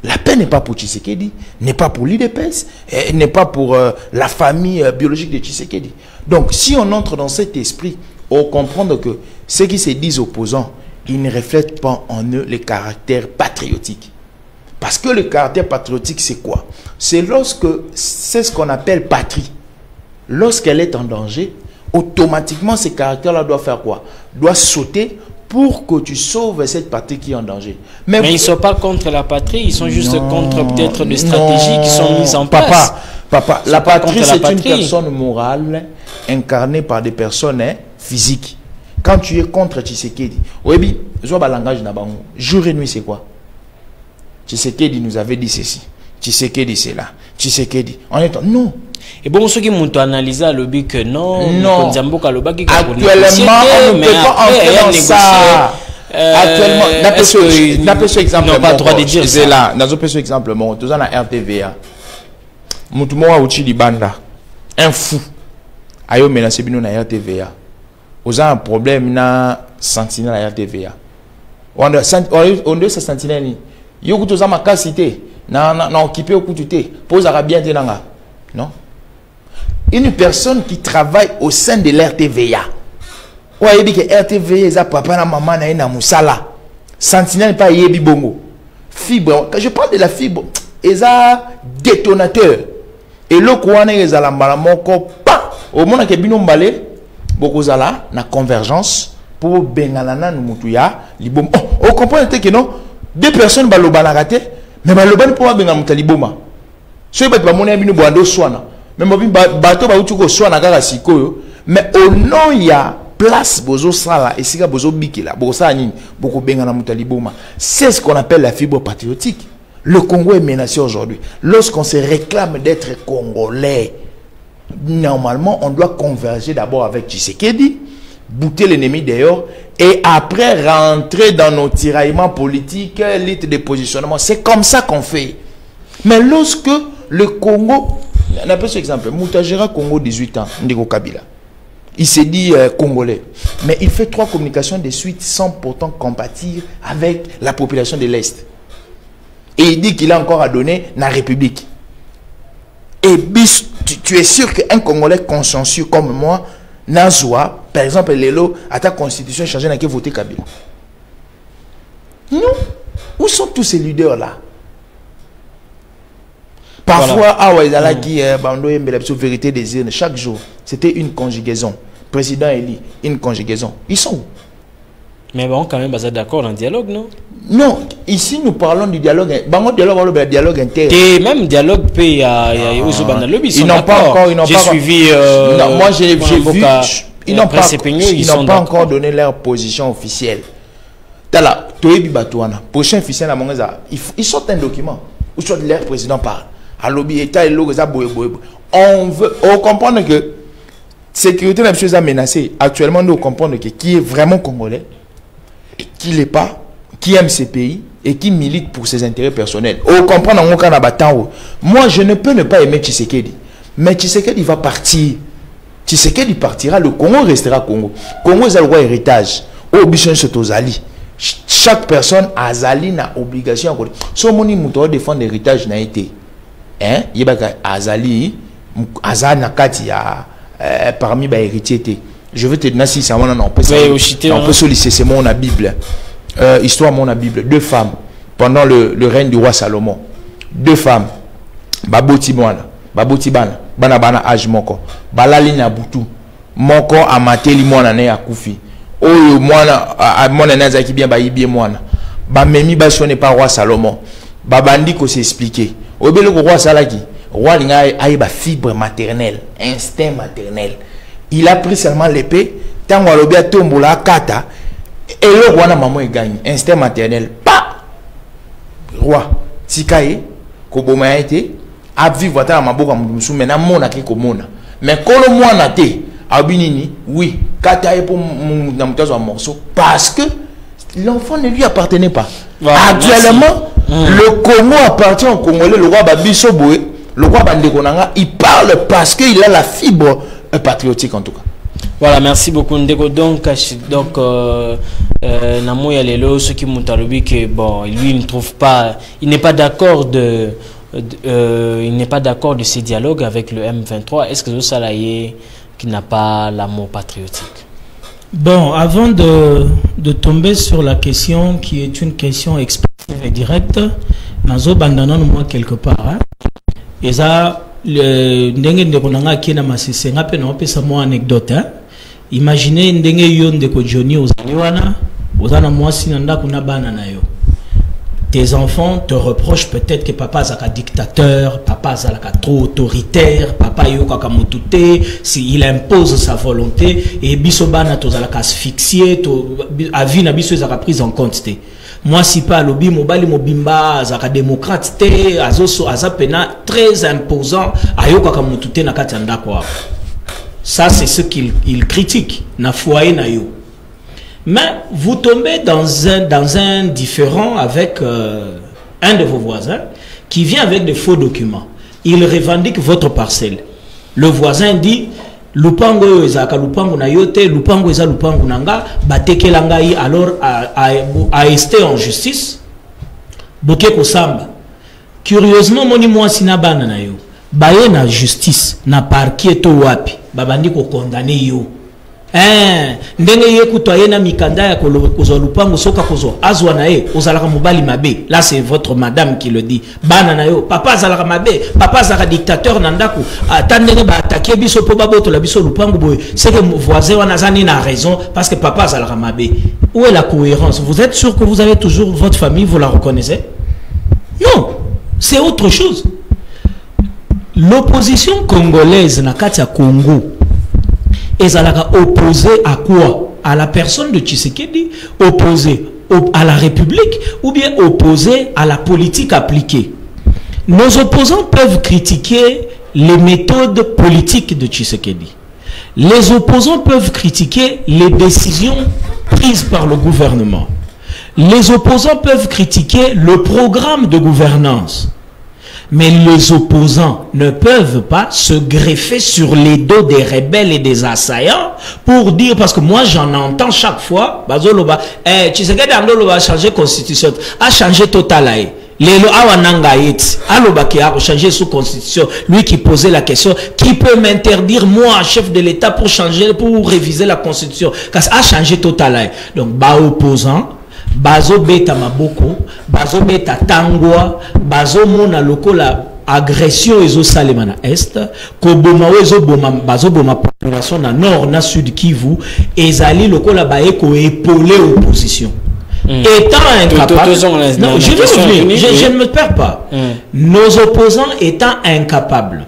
La paix n'est pas pour Tshisekedi, n'est pas pour l'IDPS, n'est pas pour la famille biologique de Tshisekedi. Donc, si on entre dans cet esprit, on comprend que ceux qui se disent opposants, ils ne reflètent pas en eux le caractère patriotique. Parce que le caractère patriotique, c'est quoi? C'est c'est ce qu'on appelle patrie. Lorsqu'elle est en danger, automatiquement, ces caractères-là doivent faire quoi? Doivent sauter pour que tu sauves cette patrie qui est en danger. Mais ils ne sont pas contre la patrie, ils sont juste contre peut-être des stratégies qui sont mises en place. Papa, la patrie, c'est une personne morale incarnée par des personnes physiques. Quand tu es contre Tshisekedi, oui, je vois le langage nabango. Jour et nuit, c'est quoi? Tshisekedi nous avait dit ceci. Tshisekedi, c'est là. Tshisekedi. On est non. Et bon, ceux qui m'ont analysé à l'objet que non. Actuellement, on ne peut pas entrer dans ça. Actuellement, d'après ce exemple, pas droit de dire c'est là. Dans ce exemple, mon tout ça na RTVA. Moutumo a uchi libanda. Un fou. Ayo menacé bino na RTVA. Vous avez un problème na sentinelle à RTVA. On doit se sentinelle ni. Yo kutoza makasité. Na occupé au kututé. Pose à bien tenanga. Non. Une personne qui travaille au sein de l'RTVA. Ouais, il dit que RTVA est papa na maman na musala. Sentinelle pas yebi bongo. Fibre. Quand je parle de la fibre, ils a détonateur. Et le kouane ils a la malamoko pas. Au moment que bino mbalé, beaucoup zala na convergence pour bengalana no mutuya libom. Oh, comprenez que non? Deux personnes balobana raté, mais balobana pour benga mutaliboma. Ce n'est pas mon ami boando soana. Mais mon bateau ba utuko soana kaka sikoyo. Mais au nom il y a place bozo sala et sika bozo bikila boza nini boko benga na mutaliboma. C'est ce qu'on appelle la fibre patriotique. Le Congo est menacé aujourd'hui. Lorsqu'on se réclame d'être congolais, normalement, on doit converger d'abord avec Tshisekedi, bouter l'ennemi dehors, et après rentrer dans nos tiraillements politiques, lutte de positionnement. C'est comme ça qu'on fait. Mais lorsque le Congo, on appelle cet exemple, Moutajera Congo 18 ans, Ndeko Kabila, il s'est dit congolais, mais il fait 3 communications de suite sans pourtant compatir avec la population de l'Est. Et il dit qu'il a encore à donner la République. Et tu es sûr qu'un Congolais consensueux comme moi, Nazwa, par exemple, Lelo, à ta constitution changée, n'a qu'à voter Kabila. Non. Où sont tous ces leaders-là? Parfois, voilà. Qui vérité des urnes, chaque jour, c'était une conjugaison. Président Eli, une conjugaison. Ils sont où? Mais bon, quand même, vous êtes d'accord dans le dialogue, non? Non, ici nous parlons du dialogue. Le dialogue interne. Et même dialogue, il y a ils n'ont pas encore. J'ai suivi. Non, moi j'ai vu. Ils n'ont pas encore donné leur position officielle. Tala, Toebi Batouana, prochain officiel à Mongaza, ils sortent un document où soit leur président parle. À lobby État et logo on veut comprendre que sécurité même chose à menacer. Actuellement, nous comprenons que qui est vraiment congolais, qui l'est pas, qui aime ses pays et qui milite pour ses intérêts personnels. On comprend en aucun abattant. Moi, je ne peux ne pas aimer Tshisekedi, mais Tshisekedi va partir. Tshisekedi partira, le Congo restera Congo. Congo est le roi héritage. Obligation c'est aux alliés. Chaque personne a zali na obligation. Si on veut défendre l'héritage n'a été, hein, il y a azali, azali na kati ya parmi les héritiers. Je veux te dire si ça on peut solliciter c'est mon Bible. Histoire mon Bible. 2 femmes pendant le règne du roi Salomon. 2 femmes. Baboti mwana, baboti bana, bana âge moko. Balali na butu. Moko amateli mwana ne akufi. Oyo mwana nazaki bien bayibi mwana. Ba memi ba sonne pas roi Salomon. Babandi ko s'expliquer. Obele ko roi Salaki. Roi linga aïba fibre maternelle, instinct maternel. Il a pris seulement l'épée, tant qu'on a tombola kata, et le roi n'a maman gagne, instinct maternel. Pas roi, Tikaye, Koboma été, a vivre à ma boca moussou, mais n'a mon aki komona. Mais quand le mois n'a été, Abinini, oui, kata est pour mon morceau, parce que l'enfant ne lui appartenait pas. Voilà, actuellement, le Congo appartient au Congolais, le roi Babiso Boué. Le roi Bandekonanga, il parle parce qu'il a la fibre patriotique en tout cas. Voilà, merci beaucoup Ndeko. Donc Namo Yalelo, ce qui monte à l'objet que bon, lui il ne trouve pas, il n'est pas d'accord de ces dialogues avec le M23. Est-ce que ce salarié qui n'a pas l'amour patriotique? Bon, avant de tomber sur la question qui est une question expressive et directe, Nazo Bandana moi quelque part. Hein? Et ça, ndenge ndeko nanga kina masese ngape na opesa mo anecdote. Hein? Imaginez ndenge yo ndeko Johnny ozaliwana, ozana mwasi na ndako na bana na yo. Tes enfants te reprochent peut-être que papa est un dictateur, papa est trop autoritaire, papa est un s'il impose sa volonté, et bisobana tozalaka asphyxié, a vie na biso ezaka prise en compte. Moi si pas lobby mobile mobimba zaka démocrate te azoso azapena très imposant ayoka kamutute na kati ndako. Ça c'est ce qu'il critique na foyer na yo. Mais vous tombez dans un différend avec un de vos voisins qui vient avec de faux documents. Il revendique votre parcelle. Le voisin dit lupango ezaka lupango na yote lupango eza lupango nanga batekela ngai alors a esté en justice boke kosamba. Curieusement moni mwasi na bana na yo baye na justice na parquet to wapi babandi ko condamner yo. Ndenge ye kutoye na mikanda ya kozo lupango soka kozo azwa na ye ozalaka mobali mabe. Là c'est votre madame qui le dit. Bana na yo papa azalaka mabe, papa azalaka dictateur na ndako atandenge ba attaquer biso po baboto la biso lupango boy. C'est que voisin wana zani na raison parce que papa azalaka mabe. Où est la cohérence? Vous êtes sûr que vous avez toujours votre famille, vous la reconnaissez? Non, c'est autre chose. L'opposition congolaise na kati ya Congo ezalaka opposé à quoi? À la personne de Tshisekedi, opposé à la République ou bien opposé à la politique appliquée. Nos opposants peuvent critiquer les méthodes politiques de Tshisekedi. Les opposants peuvent critiquer les décisions prises par le gouvernement. Les opposants peuvent critiquer le programme de gouvernance. Mais les opposants ne peuvent pas se greffer sur les dos des rebelles et des assaillants pour dire, parce que moi j'en entends chaque fois, Tshisekedi a changé la constitution, a changé total. Changer sous constitution, lui qui posait la question, qui peut m'interdire moi, chef de l'État, pour changer, pour réviser la constitution, car a changé total. Donc, opposant, bazo beta maboko, bazo beta tangwa, bazo mona lokola agression ezo salemana est, koboma ezo boma bazo boma population na nord na sud Kivu, ezali lokola baeko épauler opposition. Étant incapable, non, je vais revenir, je ne me perds pas. Nos opposants étant incapables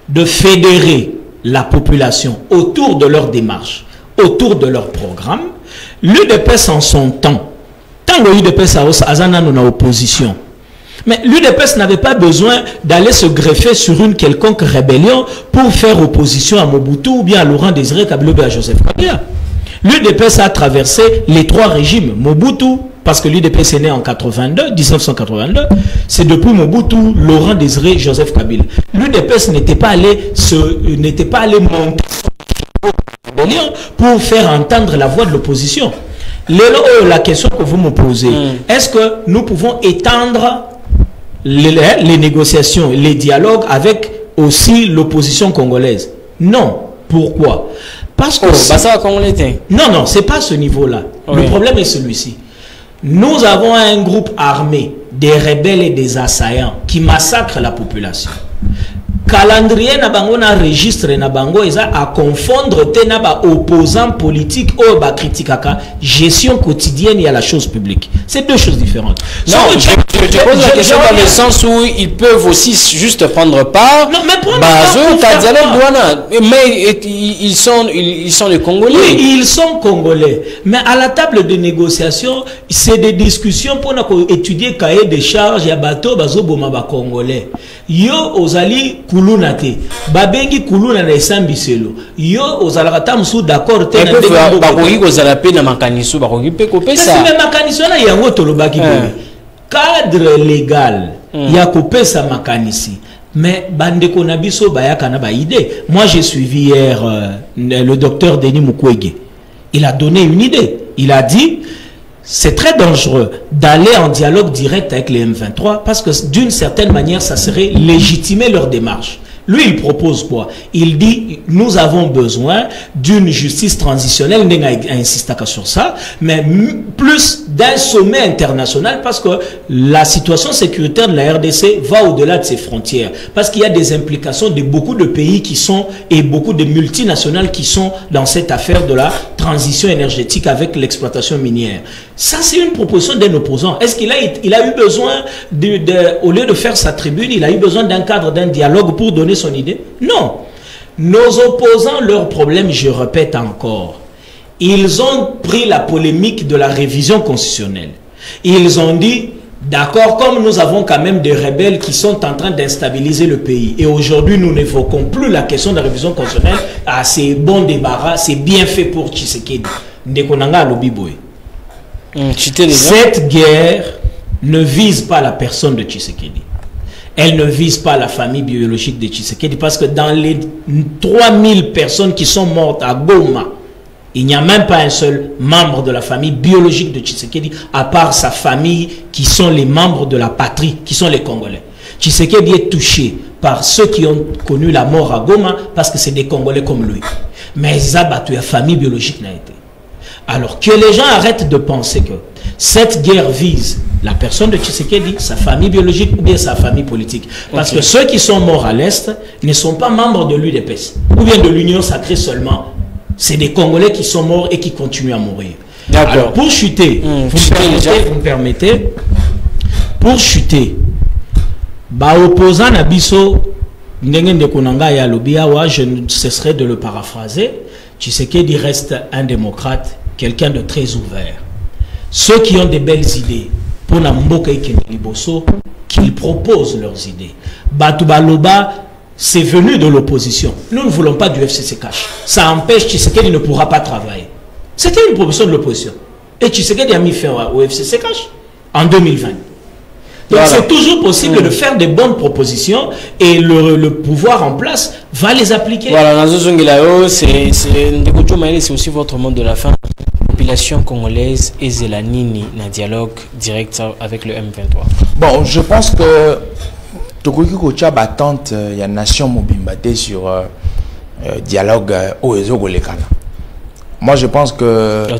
de fédérer la population autour de leur démarche, autour de leur programme, l'UDPS en son temps, tant que l'UDPS a une opposition, mais l'UDPS n'avait pas besoin d'aller se greffer sur une quelconque rébellion pour faire opposition à Mobutu ou bien à Laurent Désiré Kabila ou à Joseph Kabila. L'UDPS a traversé les trois régimes. Mobutu, parce que l'UDPS est né en 1982, c'est depuis Mobutu, Laurent Désiré, Joseph Kabila. L'UDPS n'était pas allé monter pour faire entendre la voix de l'opposition. La question que vous me posez, est-ce que nous pouvons étendre les négociations, les dialogues avec aussi l'opposition congolaise? Non. Pourquoi? Parce que non, c'est pas ce niveau-là. Oui. Le problème est celui-ci. Nous avons un groupe armé des rebelles et des assaillants qui massacrent la population. Calendrier na bango na registre na bango à confondre te na ba opposants politiques ou ba critikaka gestion quotidienne et à la chose publique. C'est deux choses différentes. Non, je pose la question dans le sens où ils peuvent aussi juste prendre part. Non, mais mais ils sont les Congolais. Oui, ils sont Congolais. Mais à la table de négociation, c'est des discussions pour étudier cahier de charges ya bateau bazo boma ba Congolais. Yo ozali kulunate babengi kuluna na esambiselo yo ozalaka musu d'accord te na bakoki kozala pe na makaniso bakoki pe kopesa mais makaniso na yango tolobaki cadre légal ya kopesa makanisi mais bandeko na biso bayaka na ba idée. Moi j'ai suivi hier le docteur Denis Mukwege. Il a donné une idée. Il a dit c'est très dangereux d'aller en dialogue direct avec les M23 parce que d'une certaine manière, ça serait légitimer leur démarche. Lui, il propose quoi? Il dit, nous avons besoin d'une justice transitionnelle, il a insisté sur ça, mais plus d'un sommet international parce que la situation sécuritaire de la RDC va au-delà de ses frontières. Parce qu'il y a des implications de beaucoup de pays qui sont, et beaucoup de multinationales qui sont dans cette affaire de la transition énergétique avec l'exploitation minière. Ça, c'est une proposition d'un opposant. Est-ce qu'il a eu besoin, au lieu de faire sa tribune, il a eu besoin d'un cadre, d'un dialogue pour donner son idée? Non. Nos opposants, leur problème, je répète encore, ils ont pris la polémique de la révision constitutionnelle. Ils ont dit, d'accord, comme nous avons quand même des rebelles qui sont en train d'instabiliser le pays, et aujourd'hui nous n'évoquons plus la question de la révision constitutionnelle, ah, c'est bon débarras, c'est bien fait pour Tshisekedi. Ndekonanga Lobiboy. Cette guerre ne vise pas la personne de Tshisekedi. Elle ne vise pas la famille biologique de Tshisekedi parce que dans les 3000 personnes qui sont mortes à Goma, il n'y a même pas un seul membre de la famille biologique de Tshisekedi à part sa famille qui sont les membres de la patrie, qui sont les Congolais. Tshisekedi est touché par ceux qui ont connu la mort à Goma parce que c'est des Congolais comme lui. Mais Zabatou, la famille biologique n'a été. Alors que les gens arrêtent de penser que cette guerre vise la personne de Tshisekedi, sa famille biologique ou bien sa famille politique. Parce que ceux qui sont morts à l'Est ne sont pas membres de l'UDPS ou bien de l'Union sacrée seulement. C'est des Congolais qui sont morts et qui continuent à mourir. Alors pour chuter, vous me permettez, pour chuter, opposant à Bisso, je ne cesserai de le paraphraser, Tshisekedi reste un démocrate, quelqu'un de très ouvert. Ceux qui ont des belles idées, pour qu'ils proposent leurs idées. Batubaloba, c'est venu de l'opposition. Nous ne voulons pas du FCC cash. Ça empêche Tshisekedi ne pourra pas travailler. C'était une proposition de l'opposition. Et Tshisekedi a mis fin au FCC cash en 2020. Donc voilà. C'est toujours possible de faire des bonnes propositions et le pouvoir en place va les appliquer. Voilà, c'est aussi votre mot de la fin. Population congolaise et Zelanini un dialogue direct avec le M23. Bon, je pense que Tokoki Kocha battante il y a nation mobimbate sur dialogue au Ezogolekana. Moi je pense que non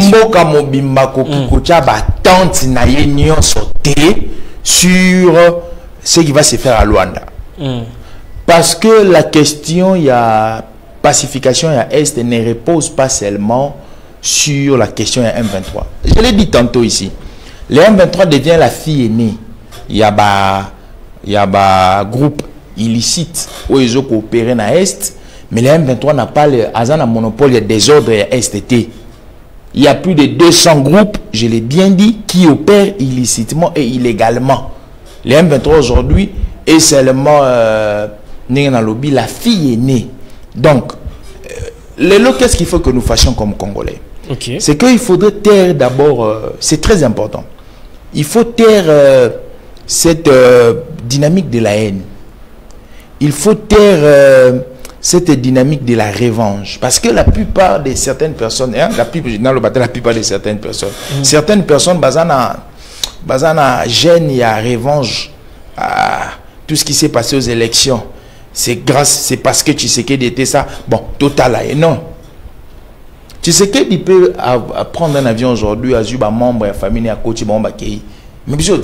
mboka mobimba Kocha battante na union sauté sur ce qui va se faire à Luanda. Parce que la question, il y a pacification à Est ne repose pas seulement sur la question à M23. Je l'ai dit tantôt ici. Le M23 devient la fille aînée. Il y a groupe illicite où ils ont coopéré à Est, mais le M23 n'a pas le monopole, il y a des ordres à STT. Il y a plus de 200 groupes, je l'ai bien dit, qui opèrent illicitement et illégalement. Le M23 aujourd'hui est seulement la fille est née. Donc, qu'est-ce qu'il faut que nous fassions comme Congolais? C'est qu'il faudrait taire d'abord, c'est très important, il faut taire cette dynamique de la haine. Il faut taire cette dynamique de la revanche. Parce que la plupart de certaines personnes, la plupart de certaines personnes, certaines personnes, bazana gêne et à revanche à tout ce qui s'est passé aux élections. C'est parce que Tshisekedi était ça. Bon, total, et non. Tshisekedi peut prendre un avion aujourd'hui, à un membre de la famille, à côté de la famille. Mais bien sûr,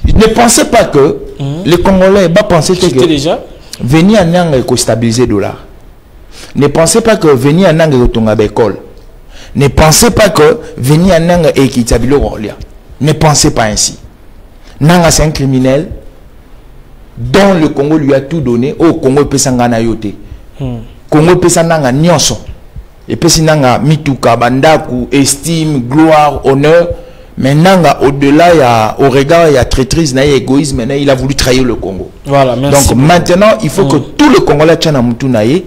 ne pensez pas que les Congolais vont penser que déjà venir en Nang et stabiliser le dollar. Ne pensez pas que venir en Nang et tomber l'école. Ne pensez pas que venir en Nang et quitter le Rolia. Ne pensez pas ainsi. Nanga c'est un criminel dont le Congo lui a tout donné. Au Congo peut s'engana yote. Congo peut s'engana nyonso. Et peut s'engana mituka bandaku estime gloire honneur. Mais nanga au-delà au regard il y a traîtrise, il y a égoïsme. Il a voulu trahir le Congo. Voilà. Merci. Donc maintenant il faut que tout le Congolais tchana mutunaye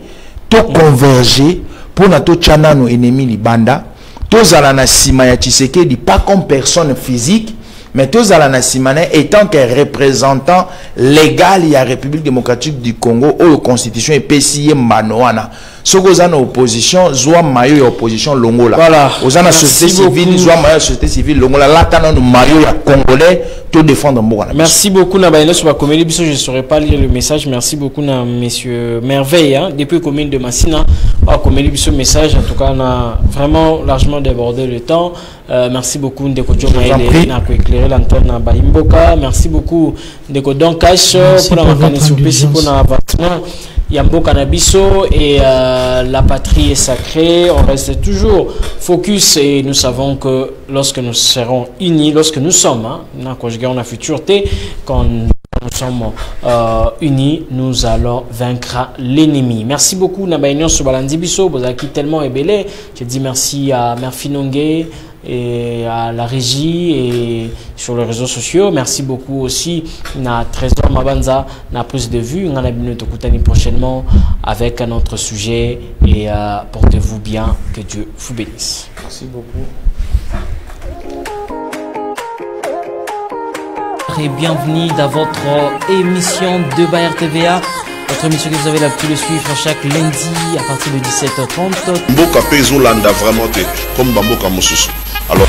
to converger pour notre tchana nos ennemis libanda. Tous à la sima ya Tshisekedi pas comme personne physique. Mais tous à la Simane étant qu'un représentant légal de la République démocratique du Congo ou la constitution est PCI Manoana. Ce que vous avez en opposition, soit maillot opposition Longola. Voilà. Vous avez en société civile, soit maillot société civile Longola. Là, tu as maillot congolais, tout défendre Mbouana. Merci beaucoup, Nabaïna, sur la commune. Je ne saurais pas lire le message. Merci beaucoup, monsieur Merveille. Depuis la commune de Massina, la commune, ce message. En tout cas, on a vraiment largement débordé le temps. Merci beaucoup, Ndeko Djomaïle, pour éclairer l'antenne na Baimboka. Merci beaucoup, Ndeko Donkash, pour la mécanisme pour l'avancement. Yambo Canabiso et la patrie est sacrée. On reste toujours focus et nous savons que lorsque nous serons unis, lorsque nous sommes, on a futurité, quand nous sommes unis, nous allons vaincre l'ennemi. Merci beaucoup, Nabaïnion Sobalandi Biso, vous avez tellement ébélé. Je dis merci à Merfinongue et à la régie et sur les réseaux sociaux. Merci beaucoup aussi à Trésor Mabanza, na prise de vue. On a bien prochainement avec un autre sujet et portez-vous bien, que Dieu vous bénisse. Merci beaucoup. Et bienvenue dans votre émission de Bayer TVA. Votre émission que vous avez l'habitude de suivre chaque lundi à partir de 17h30. Mboka Pezolanda vraiment comme Bamboka Mosusu. Alors